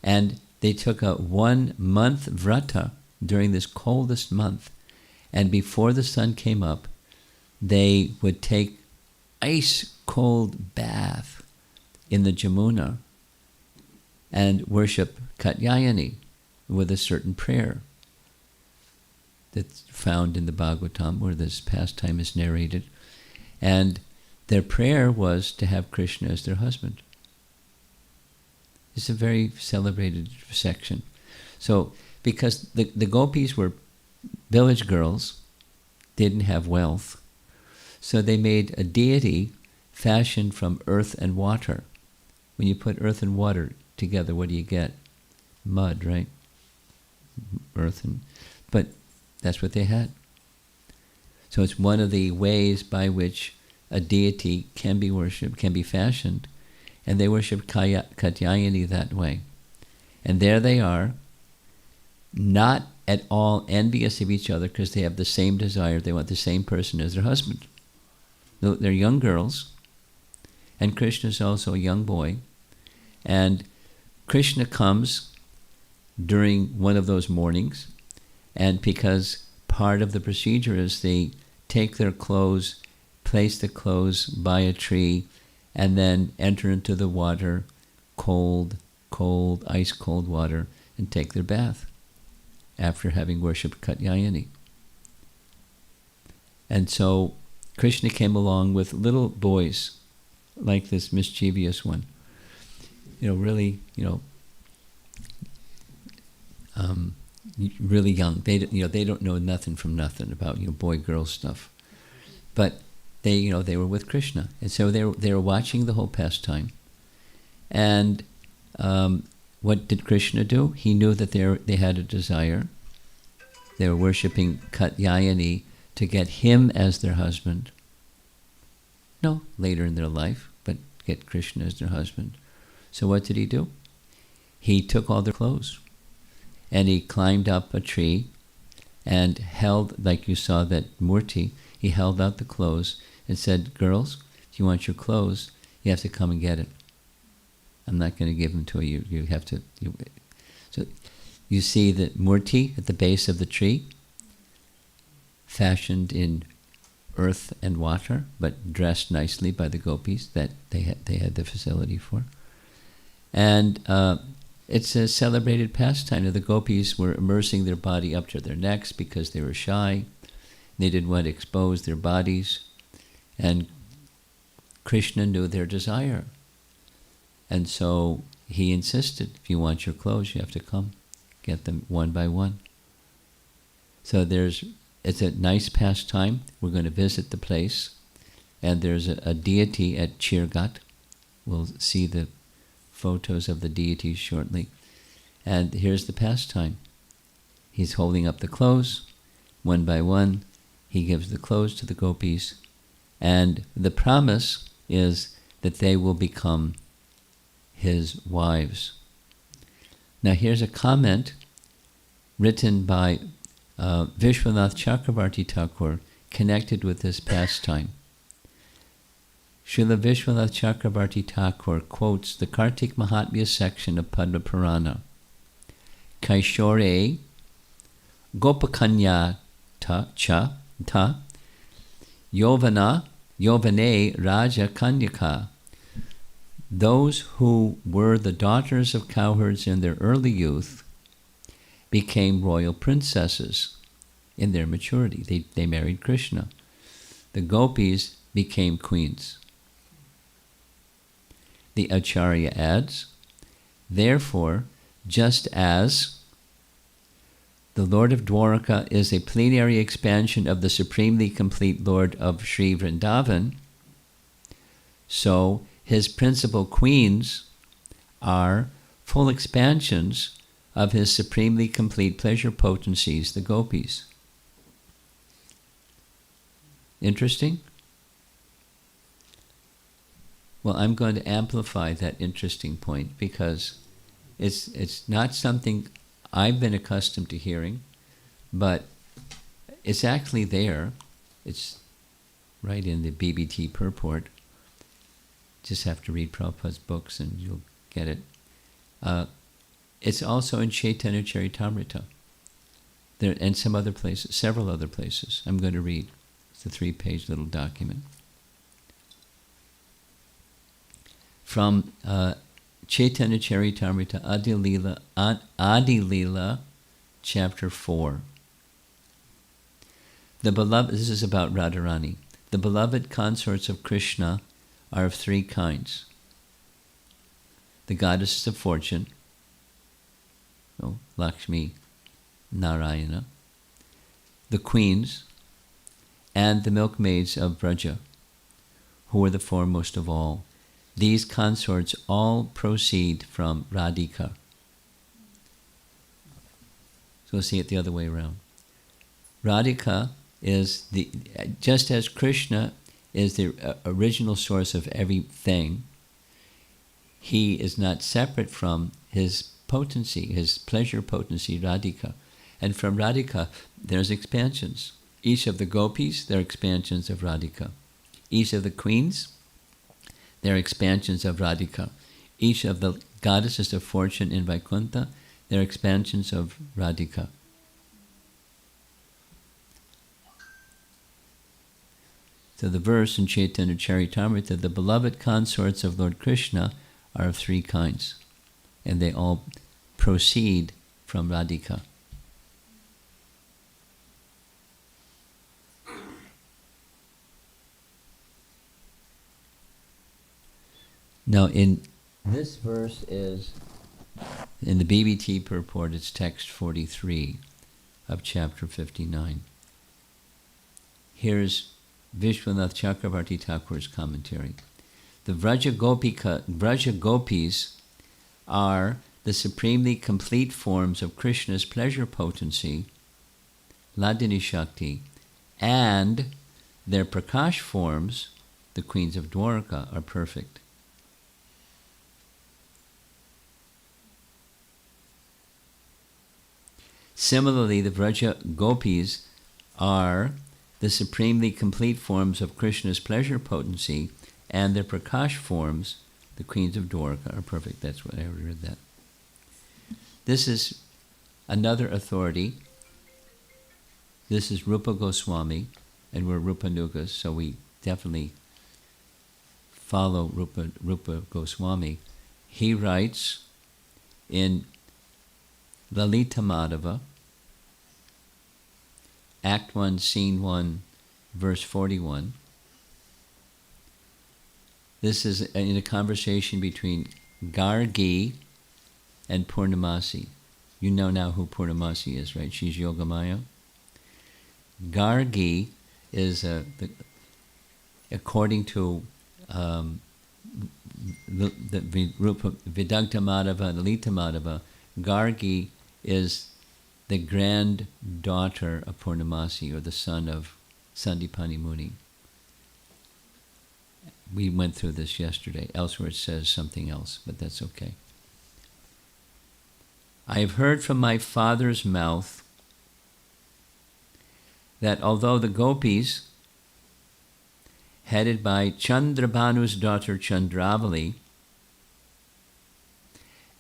and they took a 1 month vrata during this coldest month, and before the sun came up, they would take ice cold bath in the Jamuna and worship Katyayani with a certain prayer that's found in the Bhagavatam, where this pastime is narrated. And their prayer was to have Krishna as their husband. It's a very celebrated section. So, because the gopis were village girls, didn't have wealth, so they made a deity fashioned from earth and water. When you put earth and water together, what do you get? Mud, right? Earth and... But that's what they had. So it's one of the ways by which a deity can be worshipped, can be fashioned, and they worship Katyayani that way. And there they are, not at all envious of each other because they have the same desire. They want the same person as their husband. They're young girls, and Krishna is also a young boy. And Krishna comes during one of those mornings, and because part of the procedure is they take their clothes, place the clothes by a tree, and then enter into the water, cold, ice cold water, and take their bath after having worshipped Katyayani. And so Krishna came along with little boys, like this mischievous one, really, really young. They don't know nothing from nothing about boy-girl stuff, but they were with Krishna, and so they were watching the whole pastime. And what did Krishna do? He knew that they had a desire. They were worshipping Katyayani to get him as their husband. No, later in their life, but get Krishna as their husband. So what did he do? He took all their clothes, and he climbed up a tree and held, like you saw that murti, he held out the clothes and said, girls, if you want your clothes, you have to come and get it. I'm not going to give them to you. You have to... So you see the murti at the base of the tree, fashioned in earth and water, but dressed nicely by the gopis that they had the facility for. And it's a celebrated pastime. The gopis were immersing their body up to their necks because they were shy. They didn't want to expose their bodies. And Krishna knew their desire. And so he insisted, if you want your clothes, you have to come. Get them one by one. So it's a nice pastime. We're going to visit the place. And there's a deity at Cheergat. We'll see the photos of the deities shortly. And here's the pastime. He's holding up the clothes. One by one, he gives the clothes to the gopis. And the promise is that they will become his wives. Now here's a comment written by Vishwanath Chakravarti Thakur connected with this pastime. Srila Vishwanath Chakravarti Thakur quotes the Kartik Mahatmya section of Padma Purana. Kaishore Gopakanya ta Yovana Yovane Raja Kanyaka. Those who were the daughters of cowherds in their early youth became royal princesses in their maturity. They married Krishna. The gopis became queens. The Acharya adds, therefore, just as the Lord of Dwarka is a plenary expansion of the supremely complete Lord of Sri Vrindavan, so his principal queens are full expansions of his supremely complete pleasure potencies, the gopis. Interesting? Well, I'm going to amplify that interesting point because it's not something I've been accustomed to hearing, but it's actually there. It's right in the BBT purport. Just have to read Prabhupada's books and you'll get it. It's also in Chaitanya Charitamrita. There, and some other places, several other places. I'm going to read. It's a 3-page little document. From Chaitanya Charitamrita, Adi Leela, chapter 4. The beloved, this is about Radharani. The beloved consorts of Krishna are of 3 kinds. The goddesses of fortune, Lakshmi, Narayana, the queens, and the milkmaids of Vraja, who are the foremost of all. These consorts all proceed from Radhika. So we'll see it the other way around. Radhika is just as Krishna is the original source of everything, he is not separate from his potency, his pleasure potency, Radhika. And from Radhika, there's expansions. Each of the gopis, they're expansions of Radhika. Each of the queens, they're expansions of Radhika. Each of the goddesses of fortune in Vaikuntha, they're expansions of Radhika. So the verse in Chaitanya Charitamrita, the beloved consorts of Lord Krishna are of 3 kinds, and they all proceed from Radhika. Now in this verse is, in the BBT purport, it's text 43 of chapter 59. Here's Vishwanath Chakravarti Thakur's commentary. The Vraja Gopis are the supremely complete forms of Krishna's pleasure potency, Ladini Shakti, and their Prakash forms, the queens of Dwarka, are perfect. Similarly, the Vraja Gopis are the supremely complete forms of Krishna's pleasure potency, and their Prakash forms, the queens of Dwarka, are perfect. That's what I already read that. This is another authority. This is Rupa Goswami, and we're Rupanugas, so we definitely follow Rupa Goswami. He writes in Lalita Madhava, Act 1, Scene 1, verse 41. This is in a conversation between Gargi and Purnamasi. You know now who Purnamasi is, right? She's Yogamaya. Gargi is, according to the Vedanta Madhava and Lalita Madhava, Gargi is the granddaughter of Purnamasi, or the son of Sandipani Muni. We went through this yesterday. Elsewhere it says something else, but that's okay. I have heard from my father's mouth that although the gopis, headed by Chandrabhanu's daughter Chandravali,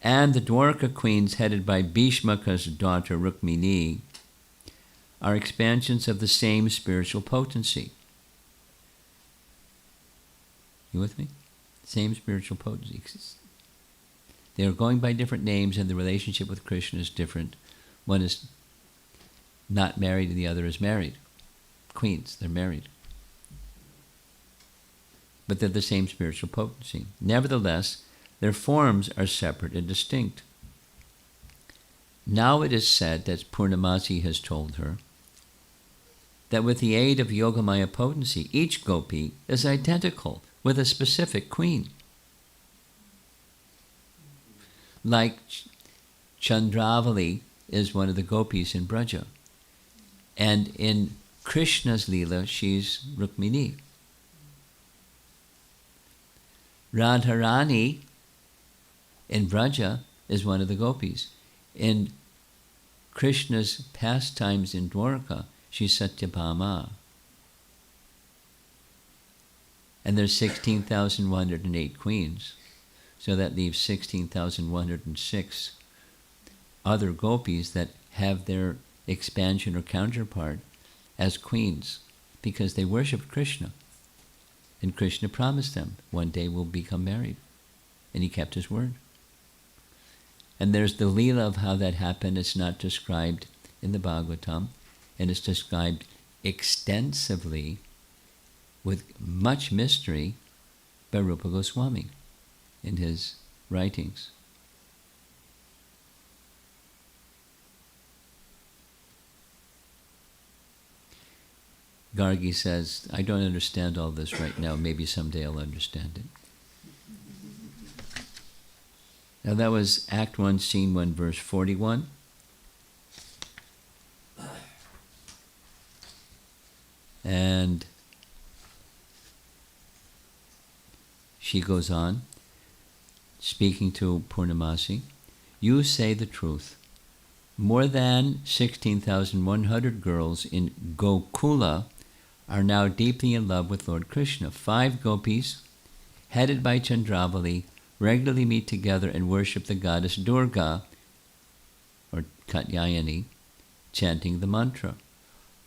and the Dwarka queens headed by Bhishmaka's daughter Rukmini, are expansions of the same spiritual potency. You with me? Same spiritual potency. They are going by different names, and the relationship with Krishna is different. One is not married and the other is married. Queens, they're married. But they're the same spiritual potency. Nevertheless, their forms are separate and distinct. Now it is said that Purnamasi has told her that with the aid of Yogamaya potency, each gopi is identical with a specific queen. Like Chandravali is one of the gopis in Braja. And in Krishna's Leela, she's Rukmini. Radharani in Braja is one of the gopis. In Krishna's pastimes in Dwarka, she's Satyabhama. And there's 16,108 queens. So that leaves 16,106 other gopis that have their expansion or counterpart as queens because they worshipped Krishna. And Krishna promised them one day we'll become married. And he kept his word. And there's the Leela of how that happened. It's not described in the Bhagavatam. And it's described extensively with much mystery by Rupa Goswami in his writings. Gargi says, I don't understand all this right now. Maybe someday I'll understand it. Now that was Act 1, Scene 1, verse 41. And she goes on, speaking to Purnamasi, you say the truth. More than 16,100 girls in Gokula are now deeply in love with Lord Krishna. 5 gopis, headed by Chandravali, regularly meet together and worship the goddess Durga, or Katyayani, chanting the mantra.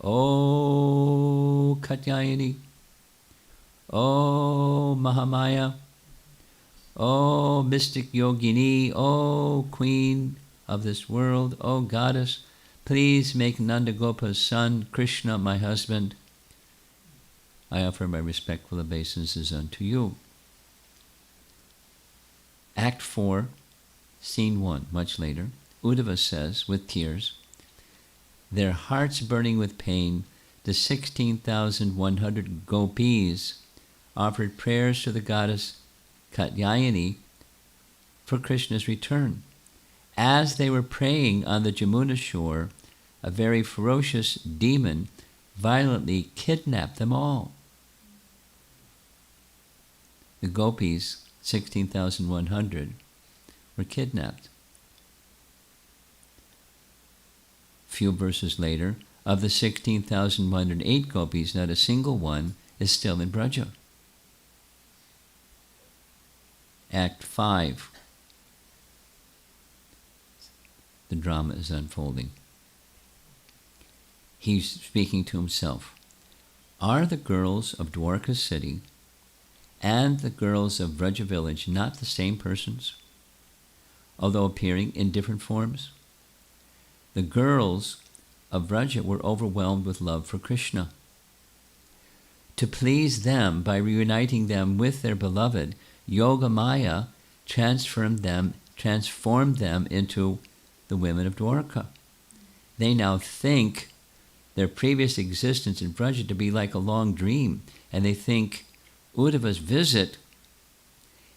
O Katyayani, O Mahamaya, O mystic yogini, O queen of this world, O goddess, please make Nandagopa's son, Krishna, my husband. I offer my respectful obeisances unto you. Act 4, Scene 1, much later, Uddhava says, with tears, their hearts burning with pain, the 16,100 gopis offered prayers to the goddess Katyayani for Krishna's return. As they were praying on the Jamuna shore, a very ferocious demon violently kidnapped them all. The gopis, 16,100, were kidnapped. Few verses later, of the 16,108 gopis, not a single one is still in Braja. Act 5. The drama is unfolding. He's speaking to himself. Are the girls of Dwarka city and the girls of Vraja village not the same persons, although appearing in different forms? The girls of Vraja were overwhelmed with love for Krishna. To please them by reuniting them with their beloved, Yogamaya transformed them into the women of Dwarka. They now think their previous existence in Vraja to be like a long dream, and they think Uddhava's visit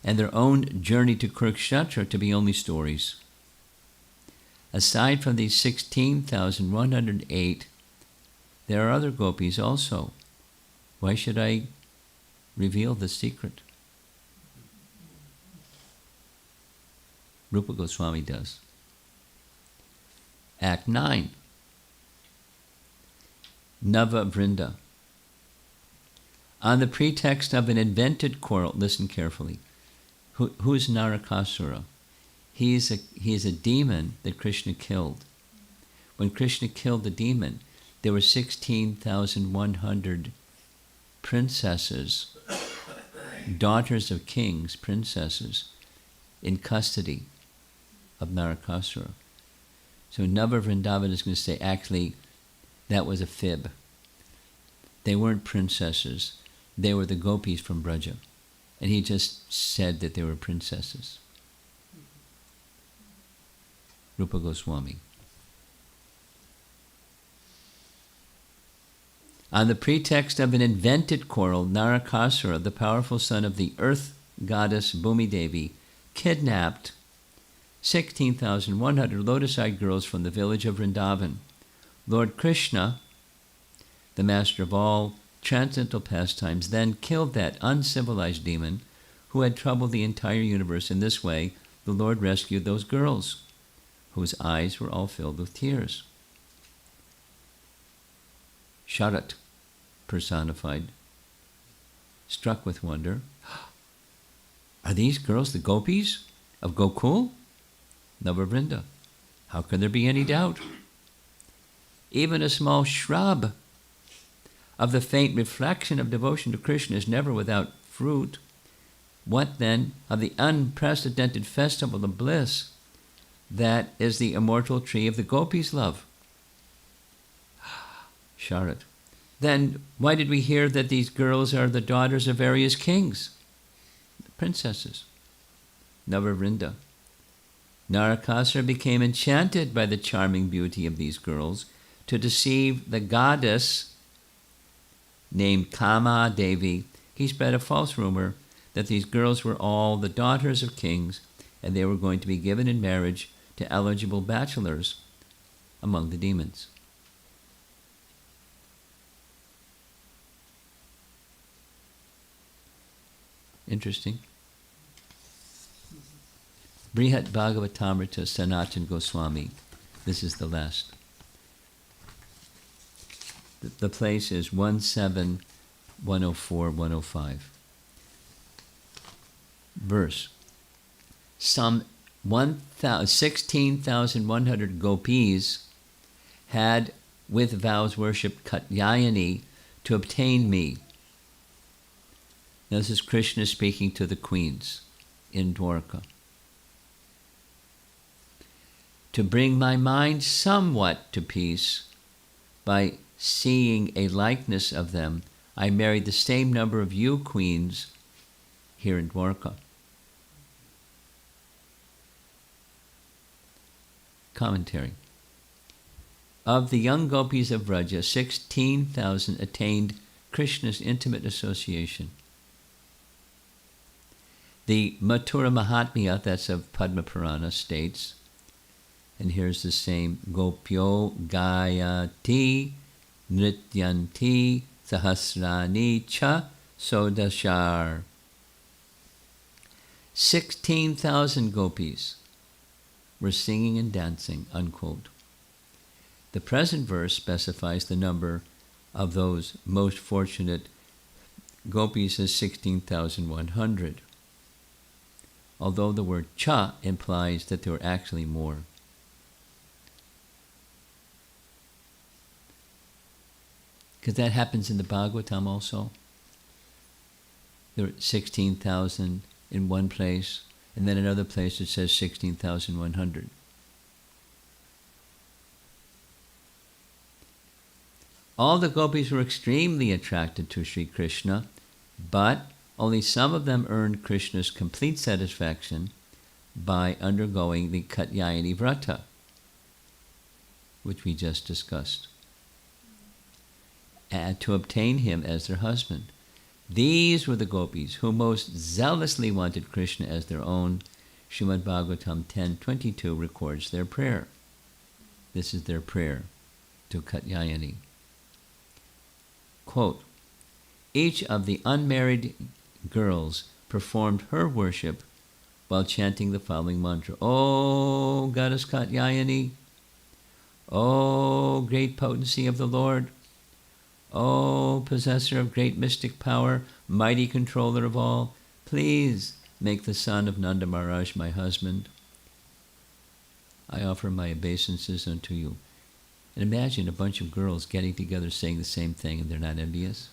and their own journey to Kurukshetra to be only stories. Aside from these 16,108, there are other gopis also. Why should I reveal the secret? Rupa Goswami does. Act 9. Nava Vrinda. On the pretext of an invented quarrel, listen carefully. Who's Narakasura? He is a demon that Krishna killed. When Krishna killed the demon, there were 16,100 princesses daughters of kings, princesses, in custody of Narakasura. So Nava Vrindavan is going to say, actually, that was a fib. They weren't princesses. They were the gopis from Braja. And he just said that they were princesses. Rupa Goswami. On the pretext of an invented quarrel, Narakasura, the powerful son of the earth goddess Bhumi Devi, kidnapped 16,100 lotus-eyed girls from the village of Vrindavan. Lord Krishna, the master of all transcendental pastimes, then killed that uncivilized demon who had troubled the entire universe. In this way, the Lord rescued those girls, whose eyes were all filled with tears. Sharat personified, struck with wonder. Are these girls the gopis of Gokul? Navavrinda. How can there be any doubt? Even a small shrub of the faint reflection of devotion to Krishna is never without fruit. What then of the unprecedented festival of bliss that is the immortal tree of the gopis' love? Sharat. Then why did we hear that these girls are the daughters of various kings, princesses? Navavrinda. Narakasura became enchanted by the charming beauty of these girls to deceive the goddess named Kama Devi. He spread a false rumor that these girls were all the daughters of kings and they were going to be given in marriage to eligible bachelors among the demons. Interesting. Brihat Bhagavatamrita Sanatan Goswami. This is the last. The place is 17104, 105. Verse. Some 16,100 gopis had with vows worshipped Katyayani to obtain me. Now this is Krishna speaking to the queens in Dwarka. To bring my mind somewhat to peace by seeing a likeness of them, I married the same number of you queens here in Dwarka. Commentary. Of the young gopis of Vraja, 16,000 attained Krishna's intimate association. The Mathura Mahatmya, that's of Padma Purana, states, and here's the same, Gopyo Gayati Nrityanti Sahasrani Cha Sodashar. 16,000 gopis were singing and dancing, unquote. The present verse specifies the number of those most fortunate gopis as 16,100. Although the word cha implies that there were actually more. Because that happens in the Bhagavatam also. There are 16,000 in one place, and then another place it says 16,100. All the gopis were extremely attracted to Sri Krishna, but only some of them earned Krishna's complete satisfaction by undergoing the Katyayani Vrata, which we just discussed, and to obtain him as their husband. These were the gopis who most zealously wanted Krishna as their own. Srimad Bhagavatam 10:22 records their prayer. This is their prayer to Katyayani. Quote, each of the unmarried girls performed her worship while chanting the following mantra. O Goddess Katyayani, O great potency of the Lord, O possessor of great mystic power, mighty controller of all, please make the son of Nanda Maharaj my husband. I offer my obeisances unto you. And imagine a bunch of girls getting together saying the same thing and they're not envious.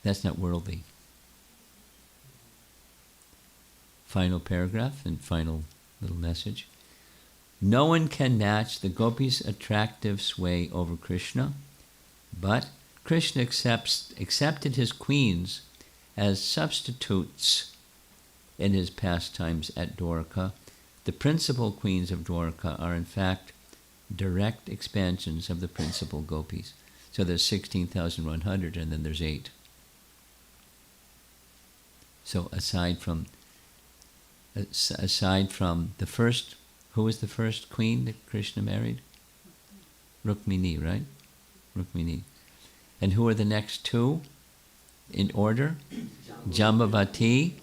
That's not worldly. Final paragraph and final little message. No one can match the gopis' attractive sway over Krishna, but Krishna accepted his queens as substitutes in his pastimes at Dwarka. The principal queens of Dwarka are in fact direct expansions of the principal gopis. So there's 16,100 and then there's 8. So aside from the first, who was the first queen that Krishna married? Rukmini, right? Rukmini. And who are the next two in order? Jambavati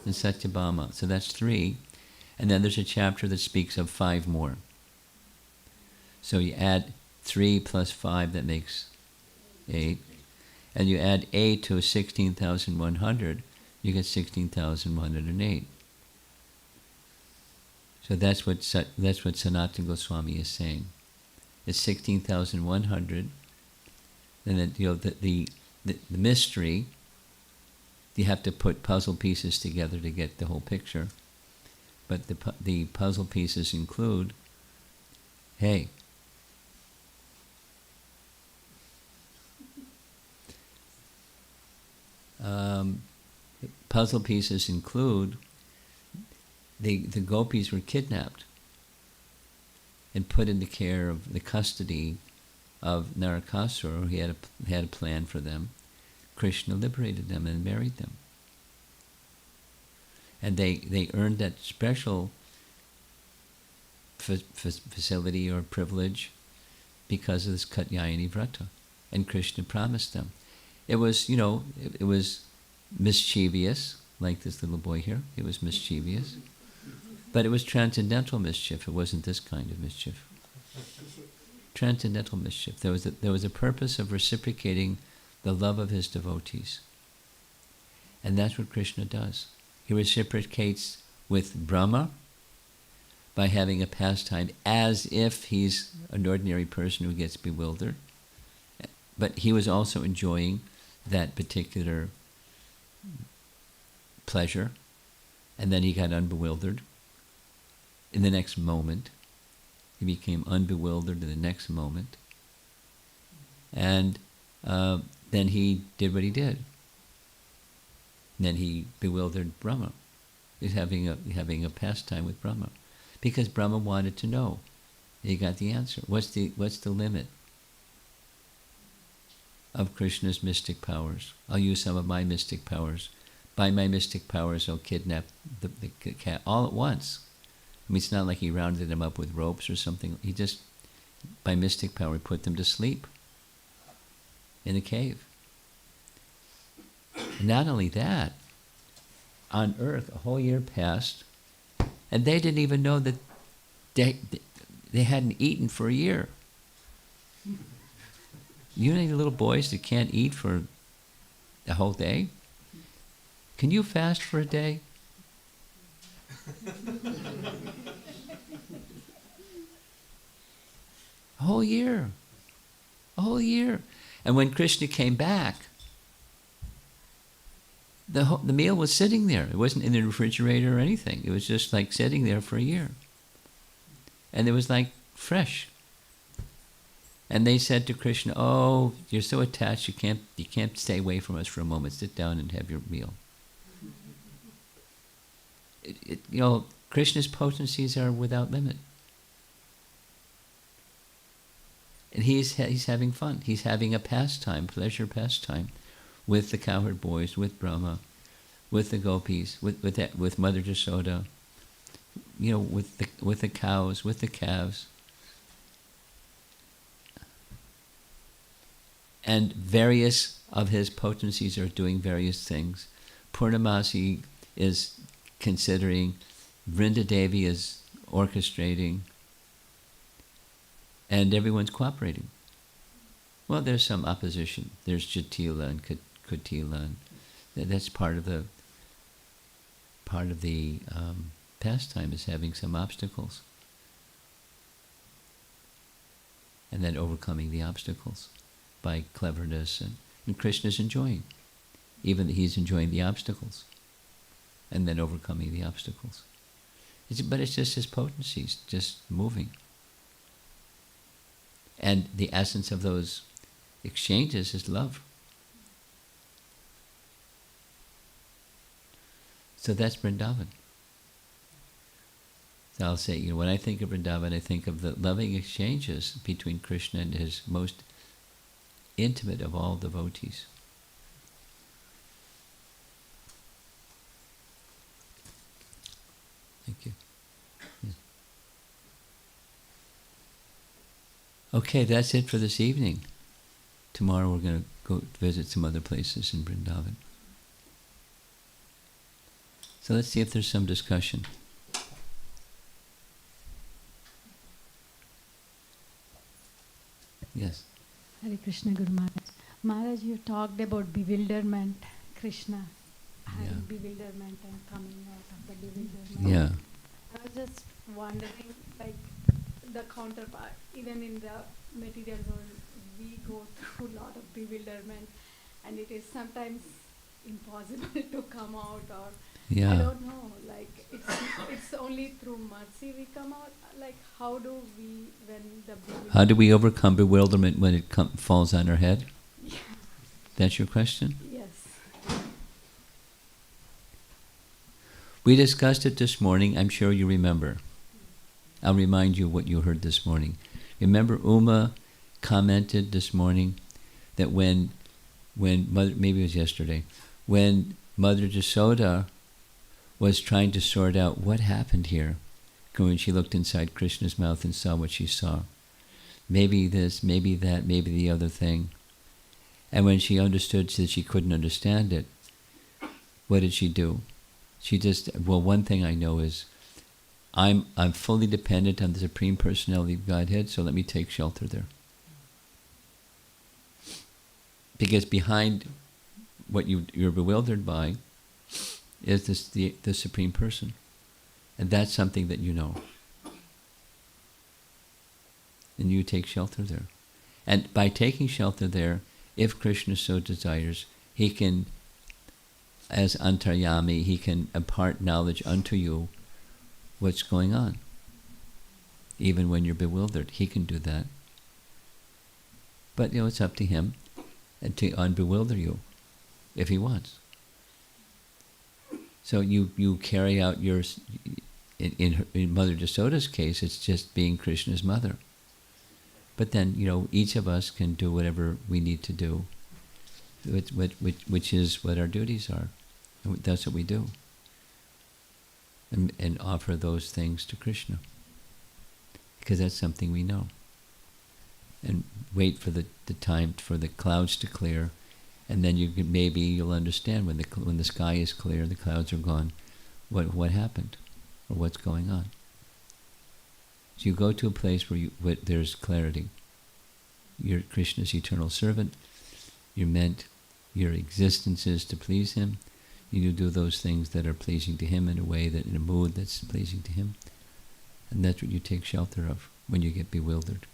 and Satyabhama. So that's 3. And then there's a chapter that speaks of 5 more. So you add 3 plus 5, that makes 8. And you add 8 to 16,100, you get 16,108. So that's what Sanatana Goswami is saying. It's 16,100, and then the mystery. You have to put puzzle pieces together to get the whole picture. But the puzzle pieces include, hey, puzzle pieces include the gopis were kidnapped and put in the care of the custody of Narakasura. He had a plan for them. Krishna liberated them and married them. And they earned that special facility or privilege because of this Katyayani Vrata. And Krishna promised them. It was, it was mischievous, like this little boy here. It was mischievous. But it was transcendental mischief. It wasn't this kind of mischief. Transcendental mischief. There was a purpose of reciprocating the love of his devotees. And that's what Krishna does. He reciprocates with Brahma by having a pastime as if he's an ordinary person who gets bewildered. But he was also enjoying that particular pleasure, and then he got unbewildered. In the next moment, he became unbewildered in the next moment. And then he did what he did. And then he bewildered Brahma. He's having a pastime with Brahma. Because Brahma wanted to know. He got the answer. What's the limit of Krishna's mystic powers? I'll use some of my mystic powers. By my mystic powers, I'll kidnap the cat all at once. I mean, it's not like he rounded them up with ropes or something. He just, by mystic power, put them to sleep in a cave. And not only that, on earth, a whole year passed, and they didn't even know that they hadn't eaten for a year. You know any little boys that can't eat for a whole day? Can you fast for a day? A whole year. A whole year. And when Krishna came back, the meal was sitting there. It wasn't in the refrigerator or anything. It was just like sitting there for a year. And it was like fresh. And they said to Krishna, "Oh, you're so attached, you can't stay away from us for a moment. Sit down and have your meal." Krishna's potencies are without limit. And he's having fun. He's having a pastime, pleasure pastime, with the cowherd boys, with Brahma, with the gopis, with Mother Jasoda, with the cows, with the calves. And various of his potencies are doing various things. Purnamasi is considering, Vrindadevi is orchestrating, and everyone's cooperating. Well, there's some opposition. There's Jatila and Kutila, and that's part of the pastime, is having some obstacles, and then overcoming the obstacles by cleverness, and Krishna's enjoying. even that he's enjoying the obstacles and then overcoming the obstacles. But it's just his potencies, just moving. And the essence of those exchanges is love. So that's Vrindavan. So I'll say, when I think of Vrindavan, I think of the loving exchanges between Krishna and his most intimate of all devotees. Thank you. Yeah. Okay, that's it for this evening. Tomorrow we're going to go visit some other places in Vrindavan. So let's see if there's some discussion. Yes. Hare Krishna Guru Maharaj. Maharaj, you talked about bewilderment, Krishna having bewilderment and coming out of the bewilderment. Yeah. I was just wondering, like the counterpart, even in the material world, we go through a lot of bewilderment, and it is sometimes impossible to come out, or I don't know, like it's only through mercy we come out. Like how do we, when the bewilderment... How do we overcome bewilderment when it falls on our head? Yeah. That's your question? Yes. We discussed it this morning. I'm sure you remember. I'll remind you what you heard this morning. Remember Uma commented this morning that when Mother, maybe it was yesterday, when Mother Jasoda was trying to sort out what happened here, when she looked inside Krishna's mouth and saw what she saw. Maybe this, maybe that, maybe the other thing. And when she understood that she couldn't understand it, what did she do? She just, one thing I know is, I'm fully dependent on the Supreme Personality of Godhead, so let me take shelter there. Because behind what you're bewildered by is the Supreme Person. And that's something that you know. And you take shelter there. And by taking shelter there, if Krishna so desires, he can, as Antaryami, he can impart knowledge unto you what's going on. Even when you're bewildered, he can do that. But it's up to him and to unbewilder you, if he wants. So you carry out your, in Mother Jasoda's case, it's just being Krishna's mother. But then, each of us can do whatever we need to do, which is what our duties are. And that's what we do. And offer those things to Krishna. Because that's something we know. And wait for the time for the clouds to clear, and then maybe you'll understand when the sky is clear, the clouds are gone, what happened, or what's going on. So you go to a place where there's clarity. You're Krishna's eternal servant. Your existence is to please him. You do those things that are pleasing to him in a mood that's pleasing to him. And that's what you take shelter of when you get bewildered.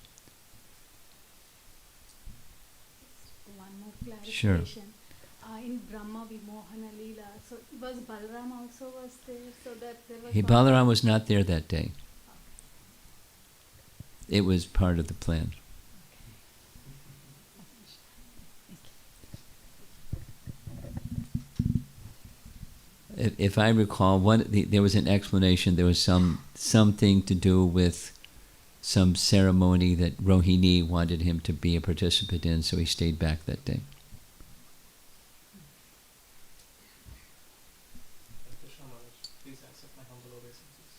One more clarification. Sure. In Brahma-Lila, so was Balaram also was there? So that there was... Balaram was not there that day. It was part of the plan. If I recall, there was an explanation. There was something to do with some ceremony that Rohini wanted him to be a participant in, so he stayed back that day. Krishna Maharaj, please accept my humble obeisances.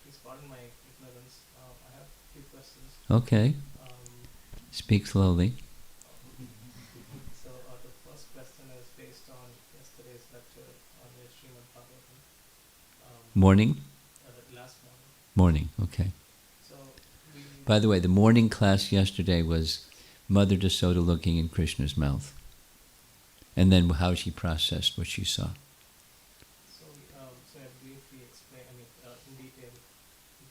Please pardon my ignorance. I have a few questions. Okay. Speak slowly. So the first question is based on yesterday's lecture on the Srimad Bhagavatam. Morning? Last morning. Morning, okay. So by the way, the morning class yesterday was Mother Jasoda looking in Krishna's mouth. And then how she processed what she saw. So I briefly explain, in detail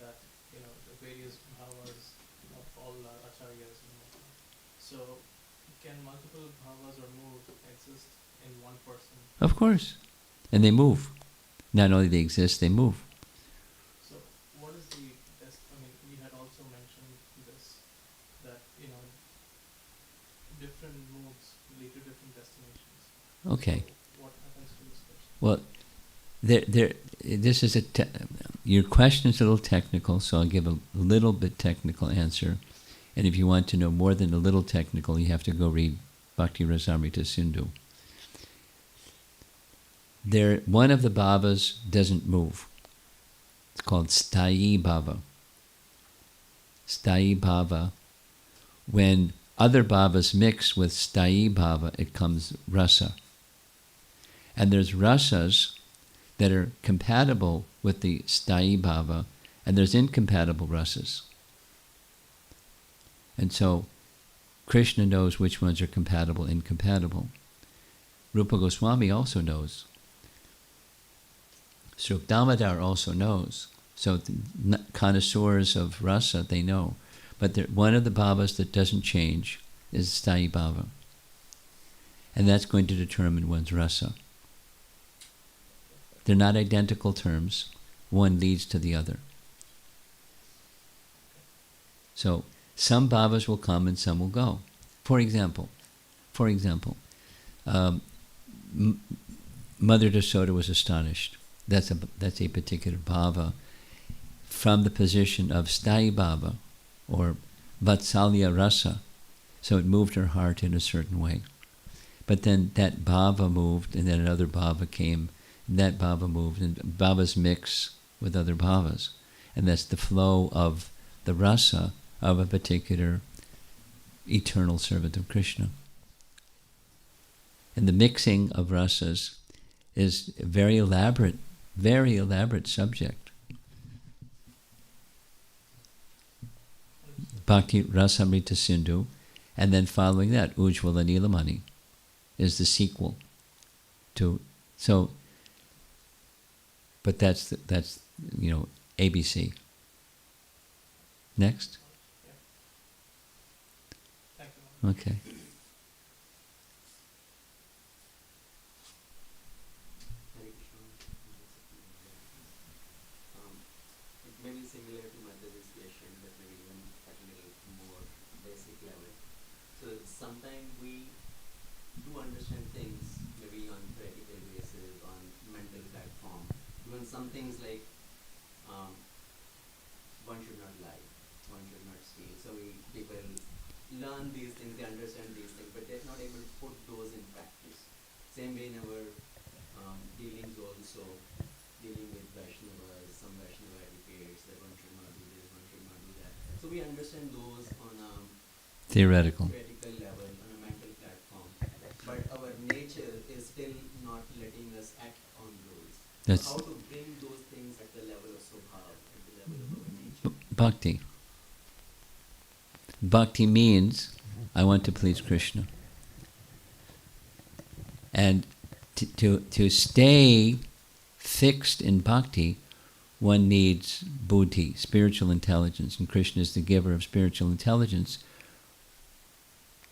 that, the various bhavas of all acharyas and whatnot. So can multiple bhavas or mood exist in one person? Of course. And they move. Not only they exist, they move. So, what is the best? I mean, you had also mentioned this, that different moods lead to different destinations. Okay. So what happens to this person? Well, this is your question is a little technical, so I'll give a little bit technical answer. And if you want to know more than a little technical, you have to go read Bhakti Rasamrita Sindhu. One of the bhavas doesn't move. It's called Sthayi Bhava. Sthayi Bhava. When other bhavas mix with Sthayi Bhava, it comes rasa. And there's rasas that are compatible with the Sthayi Bhava, and there's incompatible rasas. And so Krishna knows which ones are compatible, incompatible. Rupa Goswami also knows. Srup Damodar also knows. So the connoisseurs of rasa, they know. But one of the bhavas that doesn't change is Sthayi Bhava. And that's going to determine one's rasa. They're not identical terms. One leads to the other. So some bhavas will come and some will go. For example, Mother Yasoda was astonished. That's a particular bhava from the position of Sthayi Bhava or Vatsalya Rasa. So it moved her heart in a certain way. But then that bhava moved, and then another bhava came, and that bhava moved, and bhavas mix with other bhavas. And that's the flow of the rasa of a particular eternal servant of Krishna. And the mixing of rasas is a very elaborate subject. Bhakti Rasamrita Sindhu, and then following that, Ujjvala Nilamani is the sequel to. So, but that's ABC. Next. Thank you. Okay. It may be similar to Madhya's question, but maybe even at a little more basic level. So sometimes we do understand things maybe on practical basis, on mental platform. Even some things like one should not lie, one should not steal. So people learn these things, they understand these things, but they're not able to put those in practice. Same way in our dealings also, dealing with Vaishnavas, some Vaishnava educates that one should not do this, one should not do that. So we understand those on a Theoretical level, on a mental platform, but our nature is still not letting us act on those. That's How to bring those things at the level of Swabhav, at the level of our nature? bhakti. Bhakti means I want to please Krishna. And to stay fixed in bhakti, one needs buddhi, spiritual intelligence, and Krishna is the giver of spiritual intelligence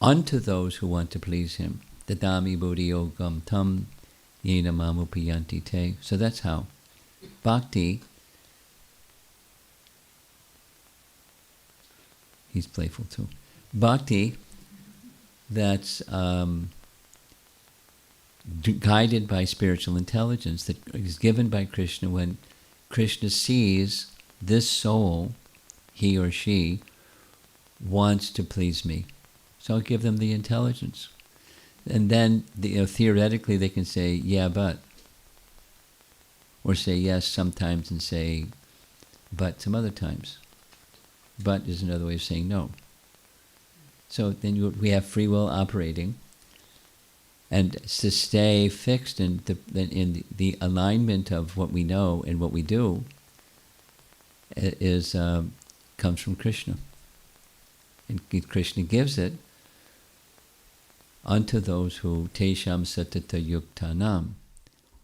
unto those who want to please him. Dadami buddhi yogam tam yena mamupayanti te. So that's how. Bhakti, he's playful too. Bhakti, that's guided by spiritual intelligence, that is given by Krishna when Krishna sees this soul, he or she, wants to please me. So I'll give them the intelligence. And then theoretically they can say, yeah, but. Or say yes sometimes and say but some other times. But is another way of saying no. So then we have free will operating. And to stay fixed in the alignment of what we know and what we do comes from Krishna. And Krishna gives it unto those who tesham satata yuktanam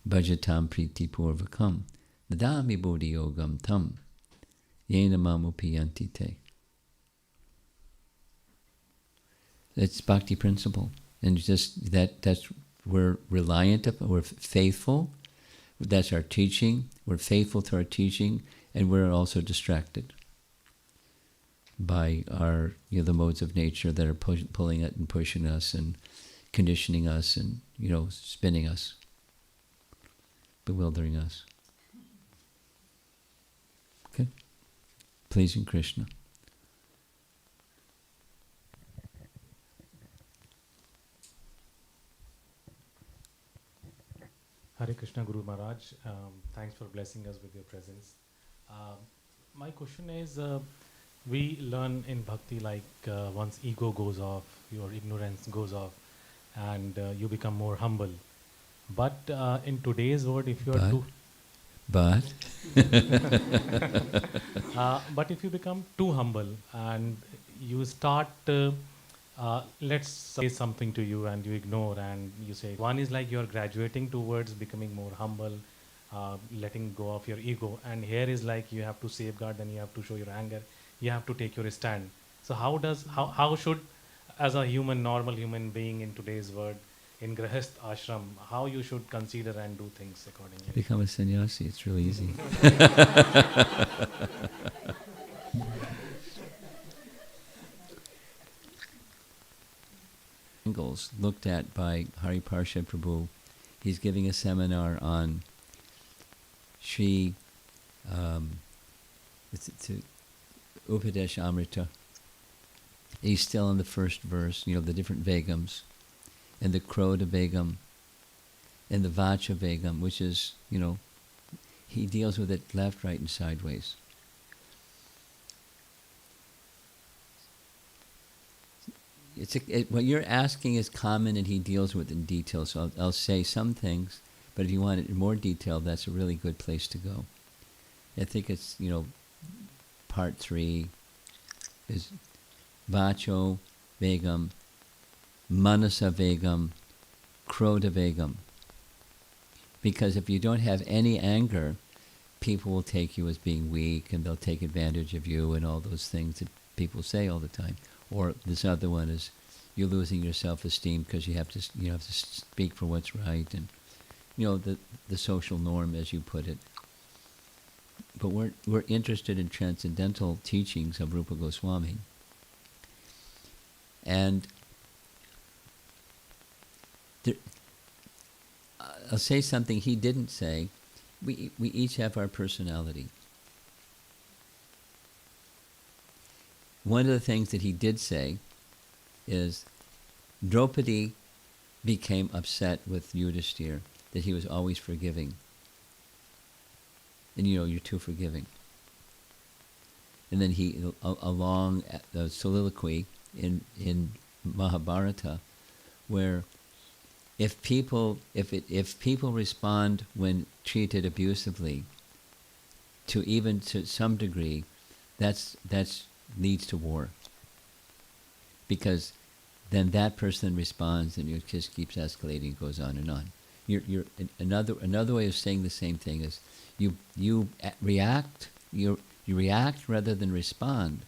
bhajatam priti purvakam nadami bodhi yogam tam yena mamupiyanti te. It's bhakti principle. And just that's, we're reliant upon, we're faithful. That's our teaching. We're faithful to our teaching, and we're also distracted by our, the modes of nature that are pulling it and pushing us and conditioning us and, spinning us, bewildering us. Okay? Pleasing Krishna. Hare Krishna Guru Maharaj, thanks for blessing us with your presence. My question is, we learn in bhakti like once ego goes off, your ignorance goes off, and you become more humble. But in today's world, if you are but if you become too humble and you start, let's say something to you and you ignore and you say, one is like you are graduating towards becoming more humble, letting go of your ego, and here is like you have to safeguard and you have to show your anger, you have to take your stand. So how should, as a normal human being in today's world, in Grahast ashram, how you should consider and do things accordingly? Become a sannyasi, it's really easy. Angles looked at by Hari Parshad Prabhu. He's giving a seminar on Shri Upadesh Amrita. He's still in the first verse, the different Vegams, and the Krodha Vegam, and the Vacha Vegam, which is, he deals with it left, right, and sideways. What you're asking is common, and he deals with it in detail. So I'll say some things, but if you want it in more detail, that's a really good place to go. I think it's, part 3 is Vacho Vegam, Manasa Vegam, Krodha Vegam. Because if you don't have any anger, people will take you as being weak, and they'll take advantage of you, and all those things that people say all the time. Or this other one is you're losing your self-esteem because you have to speak for what's right, and the social norm, as you put it. But we're interested in transcendental teachings of Rupa Goswami, and I'll say something he didn't say. We each have our personality. One of the things that he did say is Draupadi became upset with Yudhishthira, that he was always forgiving. And you're too forgiving. And then he, along the soliloquy in Mahabharata, where if people respond when treated abusively, to some degree, that's leads to war, because then that person responds, and it just keeps escalating, goes on and on. You're another way of saying the same thing is you react rather than respond,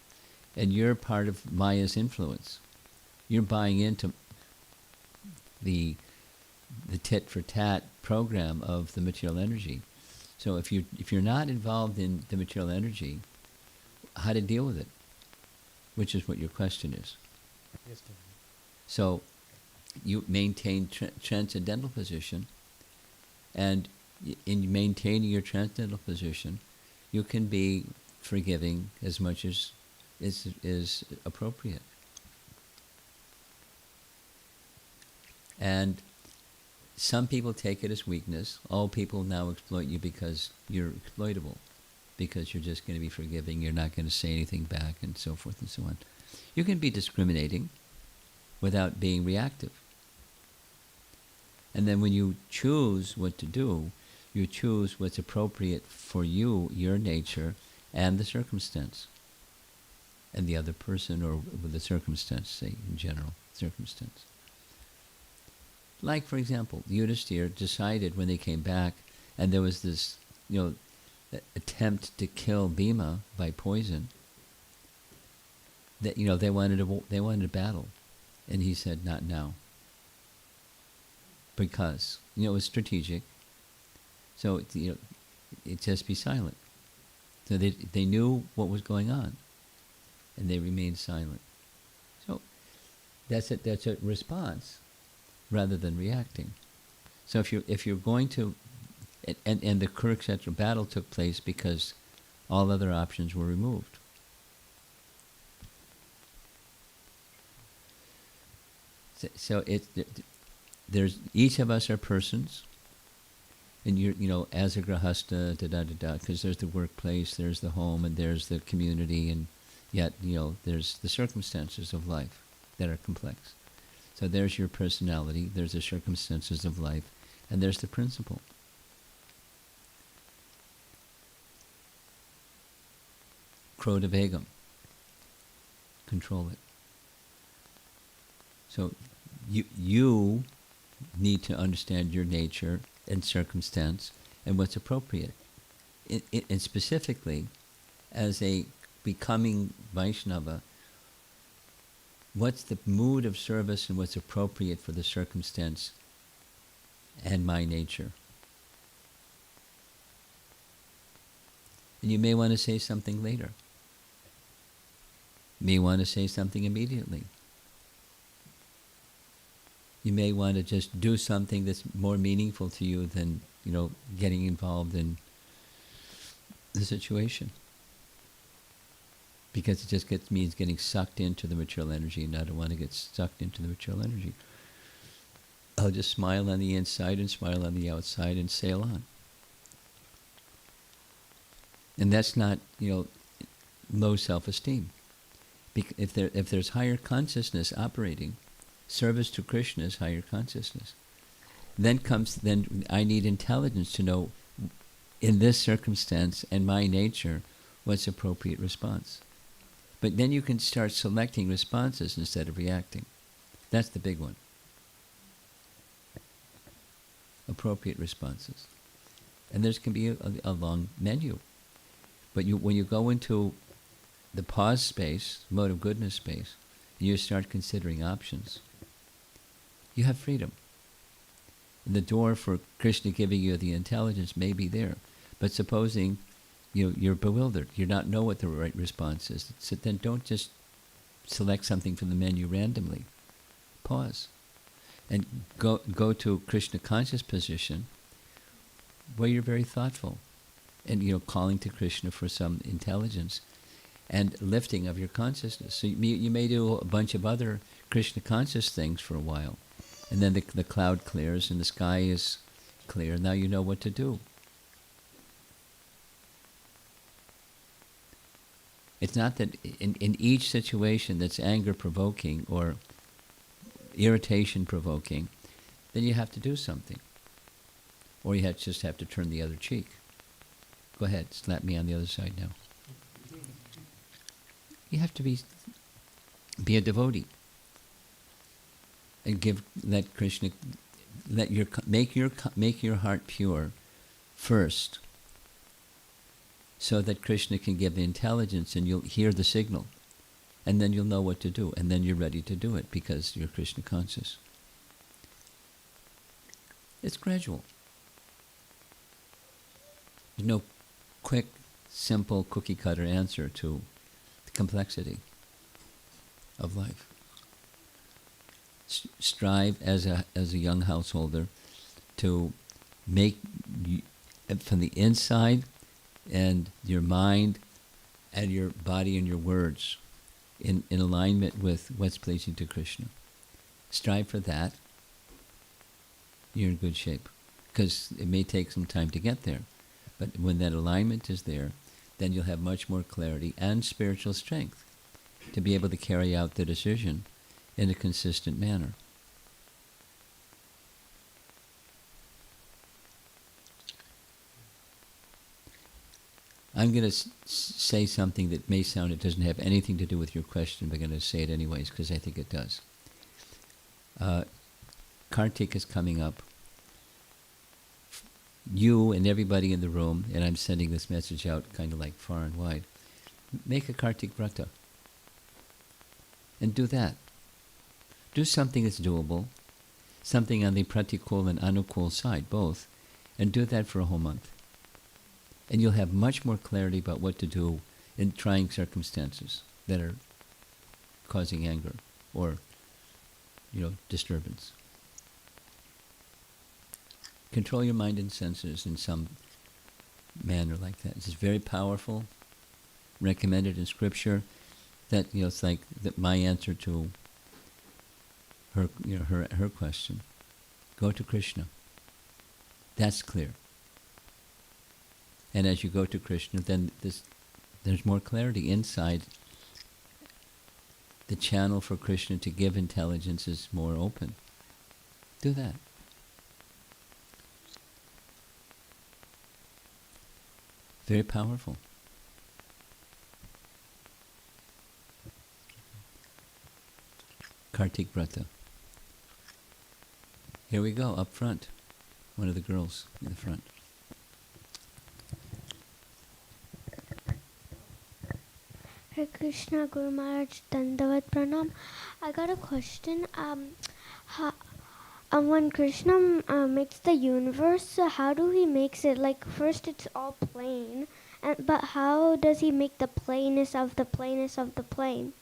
and you're part of Maya's influence. You're buying into the tit for tat program of the material energy. So if you're not involved in the material energy, how to deal with it? Which is what your question is. Yes, sir. So you maintain transcendental position, and in maintaining your transcendental position, you can be forgiving as much as is appropriate. And some people take it as weakness. All people now exploit you because you're exploitable, because you're just going to be forgiving, you're not going to say anything back, and so forth and so on. You can be discriminating without being reactive. And then when you choose what to do, you choose what's appropriate for you, your nature, and the circumstance. And the other person, or with the circumstance, say in general, circumstance. Like, for example, Yudhishthira decided when they came back, and there was this, attempt to kill Bhima by poison, that they wanted a battle. And he said, not now. Because, it was strategic. So, it just be silent. So they knew what was going on, and they remained silent. So that's a response rather than reacting. So if you're going to, and the Kurukshetra battle took place because all other options were removed. So there's each of us are persons, and as a grahasta, because there's the workplace, there's the home, and there's the community, and yet there's the circumstances of life that are complex. So there's your personality, there's the circumstances of life, and there's the principle. Krodha Vegam. Control it. So you need to understand your nature and circumstance and what's appropriate. And specifically, as a becoming Vaishnava, what's the mood of service and what's appropriate for the circumstance and my nature. And you may want to say something later. You may want to say something immediately. You may want to just do something that's more meaningful to you than, getting involved in the situation. Because it just means getting sucked into the material energy, and I don't want to get sucked into the material energy. I'll just smile on the inside and smile on the outside and sail on. And that's not, low self-esteem. If there's higher consciousness operating, service to Krishna is higher consciousness. Then I need intelligence to know, in this circumstance and my nature, what's appropriate response. But then you can start selecting responses instead of reacting. That's the big one. Appropriate responses. And there can be a long menu. But when you go into the pause space, mode of goodness space, and you start considering options, you have freedom. And the door for Krishna giving you the intelligence may be there. But supposing you're bewildered, you don't know what the right response is, so then don't just select something from the menu randomly. Pause. And go to Krishna conscious position where you're very thoughtful and calling to Krishna for some intelligence and lifting of your consciousness. So you may do a bunch of other Krishna conscious things for a while, and then the cloud clears and the sky is clear. Now you know what to do. It's not that in each situation that's anger-provoking or irritation-provoking, then you have to do something. Or you just have to turn the other cheek. Go ahead, slap me on the other side now. You have to be a devotee. And let Krishna, make your heart pure first, so that Krishna can give the intelligence and you'll hear the signal. And then you'll know what to do. And then you're ready to do it because you're Krishna conscious. It's gradual. There's no quick, simple, cookie-cutter answer to the complexity of life. Strive as a young householder to make, from the inside and your mind and your body and your words in alignment with what's pleasing to Krishna. Strive for that. You're in good shape. Because it may take some time to get there. But when that alignment is there, then you'll have much more clarity and spiritual strength to be able to carry out the decision in a consistent manner. I'm going to say something that may sound, it doesn't have anything to do with your question, but I'm going to say it anyways because I think it does. Kartik is coming up. You and everybody in the room, and I'm sending this message out kind of like far and wide, make a Kartik Vrata. And do that. Do something that's doable, something on the pratikul and anukul side, both, and do that for a whole month. And you'll have much more clarity about what to do in trying circumstances that are causing anger or, disturbance. Control your mind and senses in some manner like that. It's very powerful, recommended in scripture. That it's like my answer to her her question. Go to Krishna. That's clear. And as you go to Krishna, then there's more clarity inside. The channel for Krishna to give intelligence is more open. Do that. Very powerful. Kartik Vrata. Here we go, up front. One of the girls in the front. Hare Krishna, Guru Maharaj, Dandavat Pranam. I got a question. When Krishna makes the universe, how do he makes it? Like first it's all plane, but how does he make the plainness of the plainness of the plane?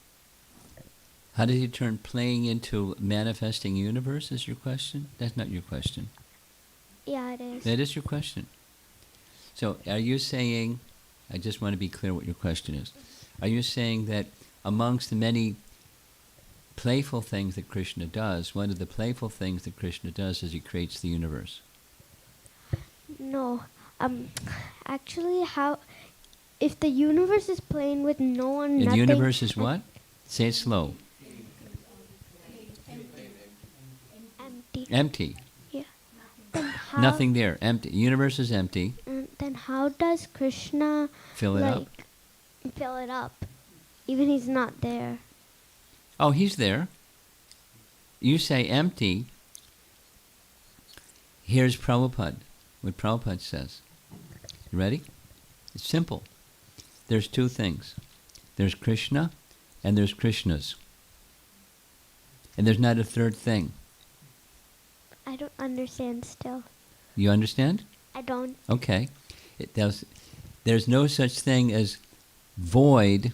How did he turn playing into manifesting universe is your question? That's not your question. Yeah, it is. That is your question. So are you saying, I just want to be clear what your question is. Are you saying that amongst the many playful things that Krishna does, one of the playful things that Krishna does is he creates the universe? No. Actually, if the universe is playing with no one, And the nothing... universe is what? Say it slow. Empty. Empty. Yeah. Then how, Nothing there. Empty. Universe is empty. Then how does Krishna Fill it up. Fill it up? Even he's not there. Oh, he's there. You say empty. Here's Prabhupada, what Prabhupada says. You ready? It's simple. There's two things. There's Krishna and there's Krishnas. And there's not a third thing. I don't understand still. You understand? I don't. Okay. There's no such thing as void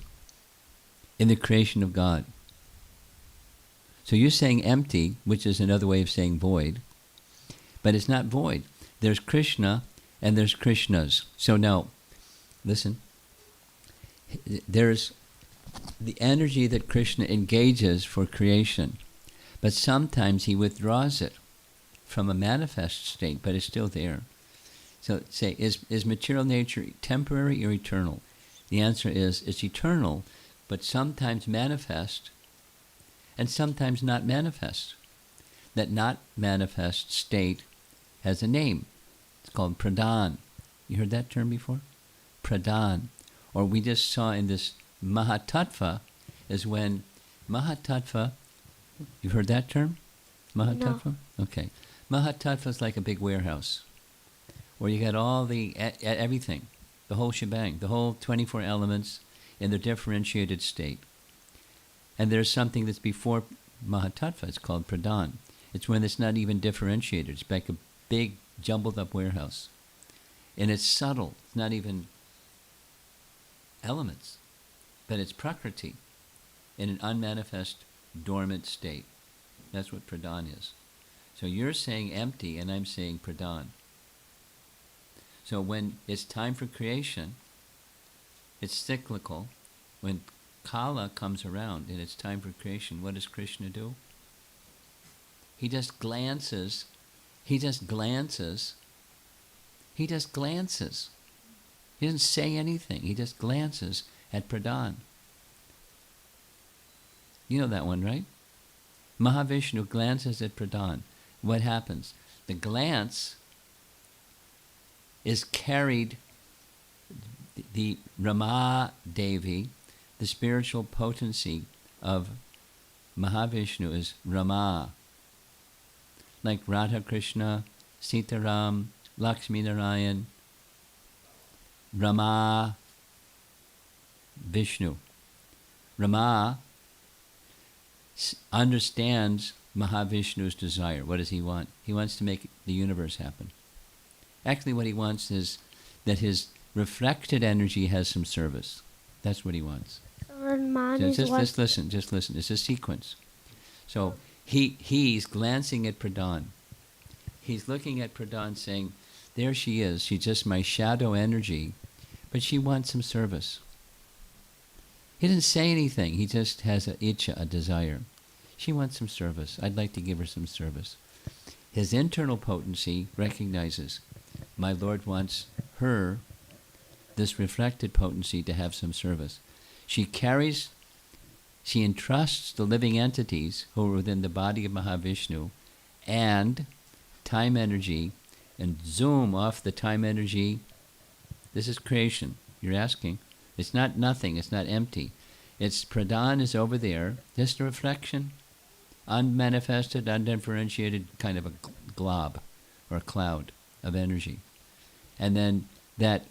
in the creation of God. So you're saying empty, which is another way of saying void, but it's not void. There's Krishna and there's Krishnas. So now, listen. There's the energy that Krishna engages for creation, but sometimes he withdraws it from a manifest state, but it's still there. So say, is material nature temporary or eternal? The answer is it's eternal, but sometimes manifest and sometimes not manifest. That not manifest state has a name. It's called pradhan. You heard that term before? Pradhan. Or we just saw in this Mahatattva is when Mahatattva, you've heard that term? Mahatattva? No. Okay. Mahatattva is like a big warehouse where you got all the, everything, the whole shebang, the whole 24 elements in their differentiated state. And there's something that's before Mahatattva, it's called pradhan. It's when it's not even differentiated. It's like a big jumbled up warehouse. And it's subtle. It's not even elements, but it's prakriti in an unmanifest, dormant state. That's what pradhan is. So you're saying empty, and I'm saying pradhan. So when it's time for creation, it's cyclical. When Kala comes around and it's time for creation, what does Krishna do? He just glances. He just glances. He just glances. He doesn't say anything. He just glances at pradhan. You know that one, right? Mahavishnu glances at pradhan. What happens? The glance is carried, the Rama Devi, the spiritual potency of Mahavishnu is Rama. Like Radha Krishna, Sitaram, Lakshmi Narayan, Rama, Vishnu. Rama understands Mahavishnu's desire. What does he want? He wants to make the universe happen. Actually, what he wants is that his reflected energy has some service. That's what he wants. Just listen. It's a sequence. So he's glancing at Pradhan. He's looking at Pradhan saying, there she is. She's just my shadow energy, but she wants some service. He didn't say anything. He just has a itcha, a desire. She wants some service. I'd like to give her some service. His internal potency recognizes, my Lord wants her, this reflected potency, to have some service. She entrusts the living entities who are within the body of Mahavishnu and time energy, and zoom off the time energy. This is creation. You're asking. It's not nothing. It's not empty. It's Pradhan is over there, just a reflection, unmanifested, undifferentiated, kind of a glob or a cloud of energy. And then that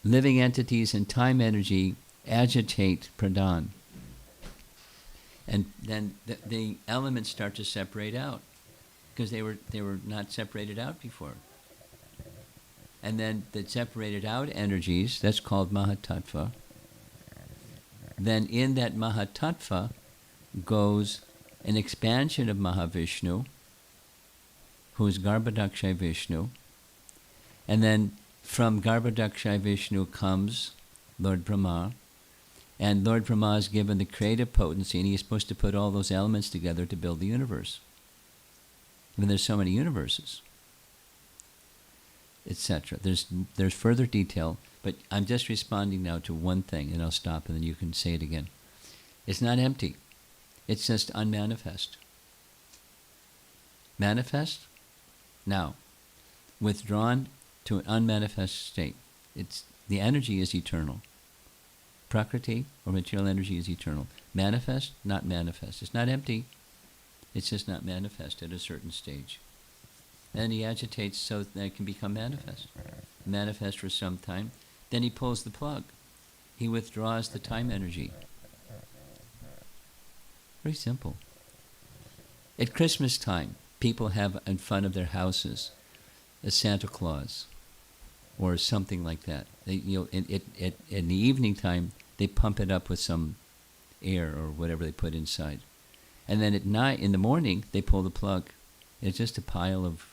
living entities and time energy agitate Pradhan. And then the elements start to separate out, because they were not separated out before. And then the separated out energies, that's called Mahatattva. Then in that Mahatattva goes an expansion of Mahavishnu, who is Garbhodakshay Vishnu. And then from Garbhodakshay Vishnu comes Lord Brahma. And Lord Brahma is given the creative potency, and he is supposed to put all those elements together to build the universe. I mean, there's so many universes, etc. There's further detail, but I'm just responding now to one thing, and I'll stop, and then you can say it again. It's not empty. It's just unmanifest. Manifest? Now, withdrawn to an unmanifest state. The energy is eternal. Prakriti, or material energy, is eternal. Manifest, not manifest. It's not empty. It's just not manifest at a certain stage. Then he agitates so that it can become manifest. Manifest for some time. Then he pulls the plug. He withdraws the time energy. Very simple. At Christmas time, people have in front of their houses a Santa Claus or something like that. They, in the evening time, they pump it up with some air or whatever they put inside. And then at night, in the morning, they pull the plug. It's just a pile of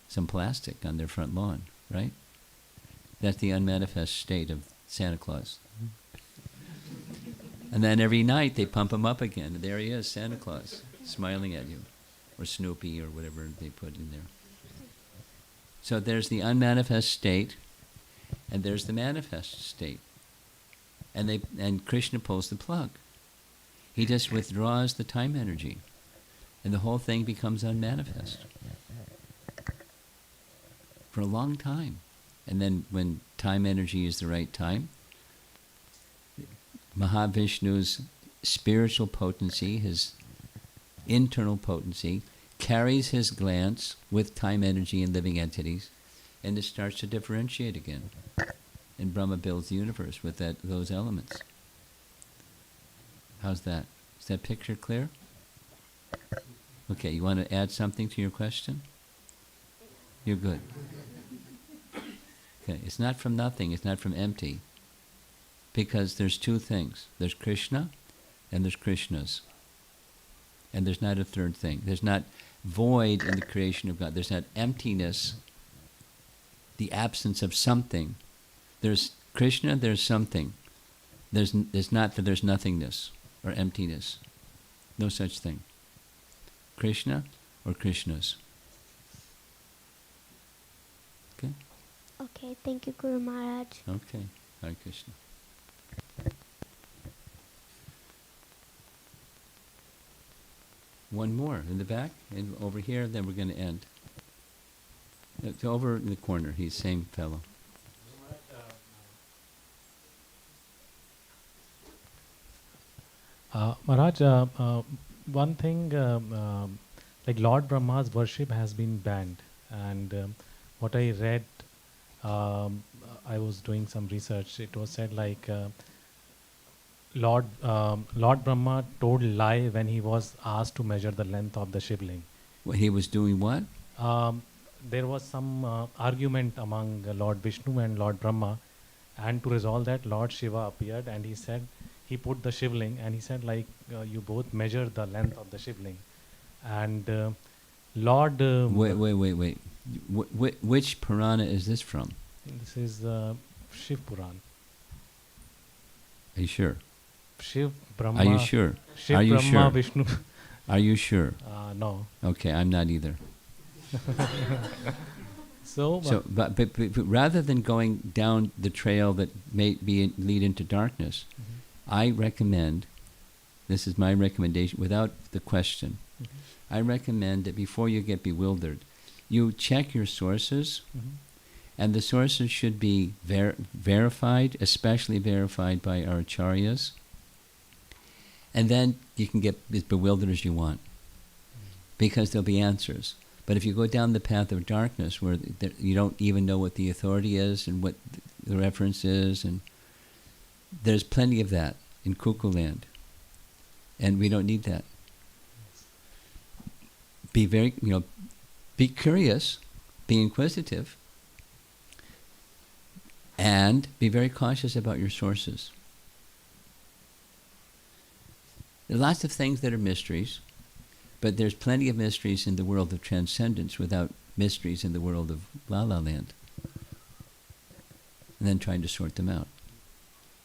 some plastic on their front lawn, right? That's the unmanifest state of Santa Claus. And then every night they pump him up again. And there he is, Santa Claus, smiling at you. Or Snoopy or whatever they put in there. So there's the unmanifest state, and there's the manifest state. And Krishna pulls the plug. He just withdraws the time energy, and the whole thing becomes unmanifest for a long time. And then when time energy is the right time, Mahavishnu's spiritual potency, his internal potency, carries his glance with time energy and living entities, and it starts to differentiate again. And Brahma builds the universe with those elements. How's that? Is that picture clear? Okay, you want to add something to your question? You're good. Okay, it's not from nothing, it's not from empty. Because there's two things. There's Krishna and there's Krishnas. And there's not a third thing. There's not void in the creation of God. There's not emptiness, the absence of something. There's Krishna, there's something. There's not that there's nothingness or emptiness. No such thing. Krishna or Krishnas. Okay? Okay, thank you, Guru Maharaj. Okay. Hare Krishna. One more in the back, and over here, then we're going to end. It's over in the corner, he's same fellow. Maharaj, one thing, like Lord Brahma's worship has been banned, and what I read, I was doing some research. It was said like Lord Brahma told lie when he was asked to measure the length of the shivling. Well, he was doing what? There was some argument among Lord Vishnu and Lord Brahma, and to resolve that, Lord Shiva appeared and he said, he put the shivling and he said, like, you both measure the length of the shivling. And Lord. Wait. Which Purana is this from? This is Shiv Puran. Are you sure? Shiv Brahma. Are you sure? Shiv Are you Brahma sure? Vishnu. Are you sure? No. Okay, I'm not either. So but rather than going down the trail that may lead into darkness, I recommend, this is my recommendation without the question, I recommend that before you get bewildered, you check your sources, and the sources should be verified, especially verified by our acharyas, and then you can get as bewildered as you want, because there'll be answers. But if you go down the path of darkness where you don't even know what the authority is and what the reference is, and there's plenty of that in Cuckoo Land. And we don't need that. Be very, be curious, be inquisitive, and be very cautious about your sources. There are lots of things that are mysteries, but there's plenty of mysteries in the world of transcendence without mysteries in the world of La La Land. And then trying to sort them out.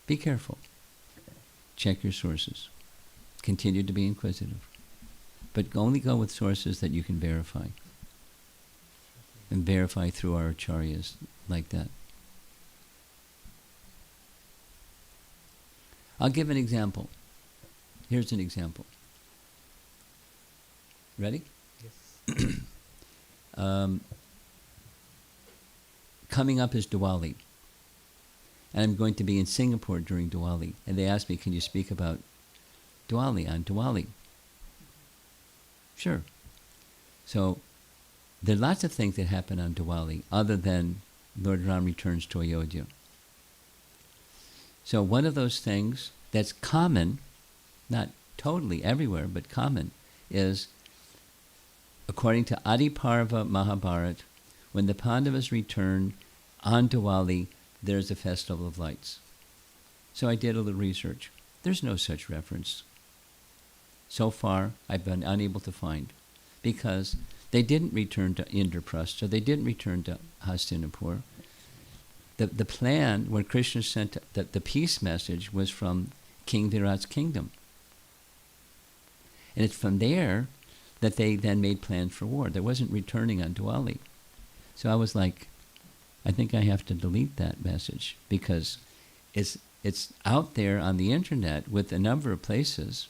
Be careful. Check your sources. Continue to be inquisitive. But only go with sources that you can verify. And verify through our acharyas like that. I'll give an example. Here's an example. Ready? yes. Coming up is Diwali. And I'm going to be in Singapore during Diwali. And they asked me, can you speak about Diwali on Diwali? Sure. So there are lots of things that happen on Diwali other than Lord Ram returns to Ayodhya. So one of those things that's common, not totally everywhere, but common, is according to Adiparva Mahabharat, when the Pandavas return on Diwali, there's a festival of lights. So I did a little research. There's no such reference. So far, I've been unable to find, because they didn't return to Indraprastha, they didn't return to Hastinapur. The plan, when Krishna sent the peace message, was from King Virat's kingdom. And it's from there that they then made plans for war. There wasn't returning on Diwali. So I was like, I think I have to delete that message, because it's out there on the internet with a number of places.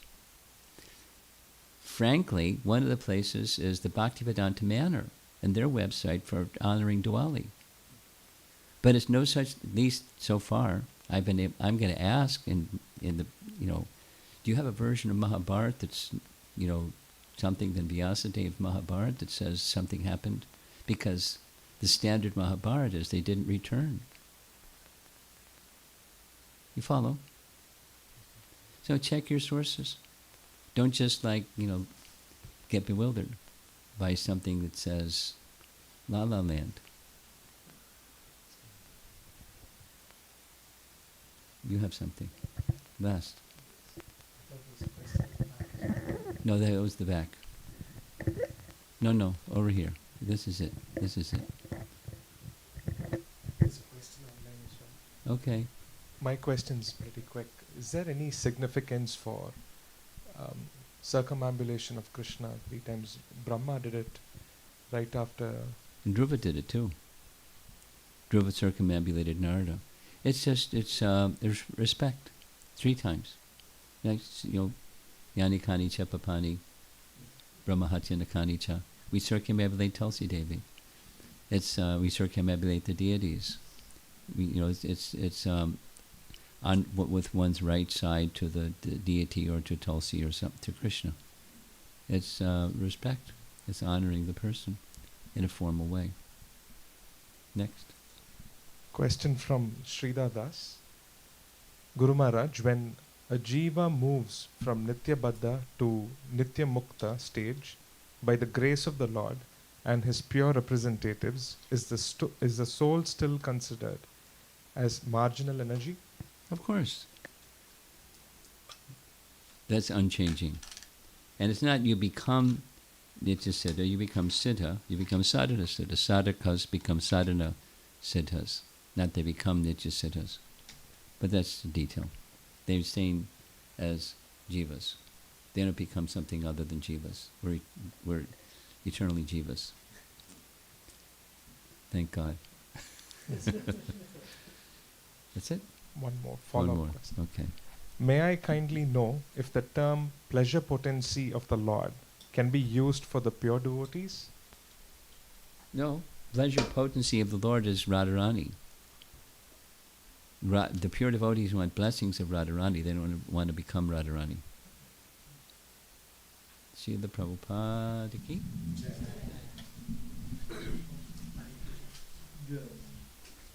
Frankly, one of the places is the Bhaktivedanta Manor and their website for honoring Diwali. But it's no such, at least so far, I'm going to ask in the, do you have a version of Mahabharata that's, something than Vyasadeva Mahabharata that says something happened? Because the standard Mahabharata is they didn't return. You follow? So check your sources. Don't just get bewildered by something that says La La Land. You have something. Last. No, that was the back. No, over here. This is it. There's a question online as well. Okay. My question's pretty quick. Is there any significance for circumambulation of Krishna 3 times? Brahma did it right after. And Dhruva did it too. Dhruva circumambulated Narada. It's there's respect. 3 times. Yani Kani Cha Papani, Brahmahatyana Kani Cha. We circumambulate Tulsi Devi. It's we circumambulate the deities. It's on with one's right side to the deity or to Tulsi or something, to Krishna. It's respect. It's honoring the person in a formal way. Next. Question from Sridhar Das. Guru Maharaj, when a jiva moves from Nitya Baddha to Nitya Mukta stage by the grace of the Lord and his pure representatives, is the soul still considered as marginal energy? Of course. That's unchanging. And it's not you become Nitya Siddha, you become Siddha, you become Sadhana Siddha. Sadhakas become Sadhana Siddhas, not they become Nitya Siddhas. But that's the detail. They're staying as jivas. They don't become something other than jivas. We're eternally jivas. Thank God. That's it? One more One follow-up more. question. Okay. May I kindly know if the term pleasure potency of the Lord can be used for the pure devotees? No. Pleasure potency of the Lord is Radharani. The pure devotees want blessings of Radharani. They don't want to become Radharani. Srila Prabhupada ki? The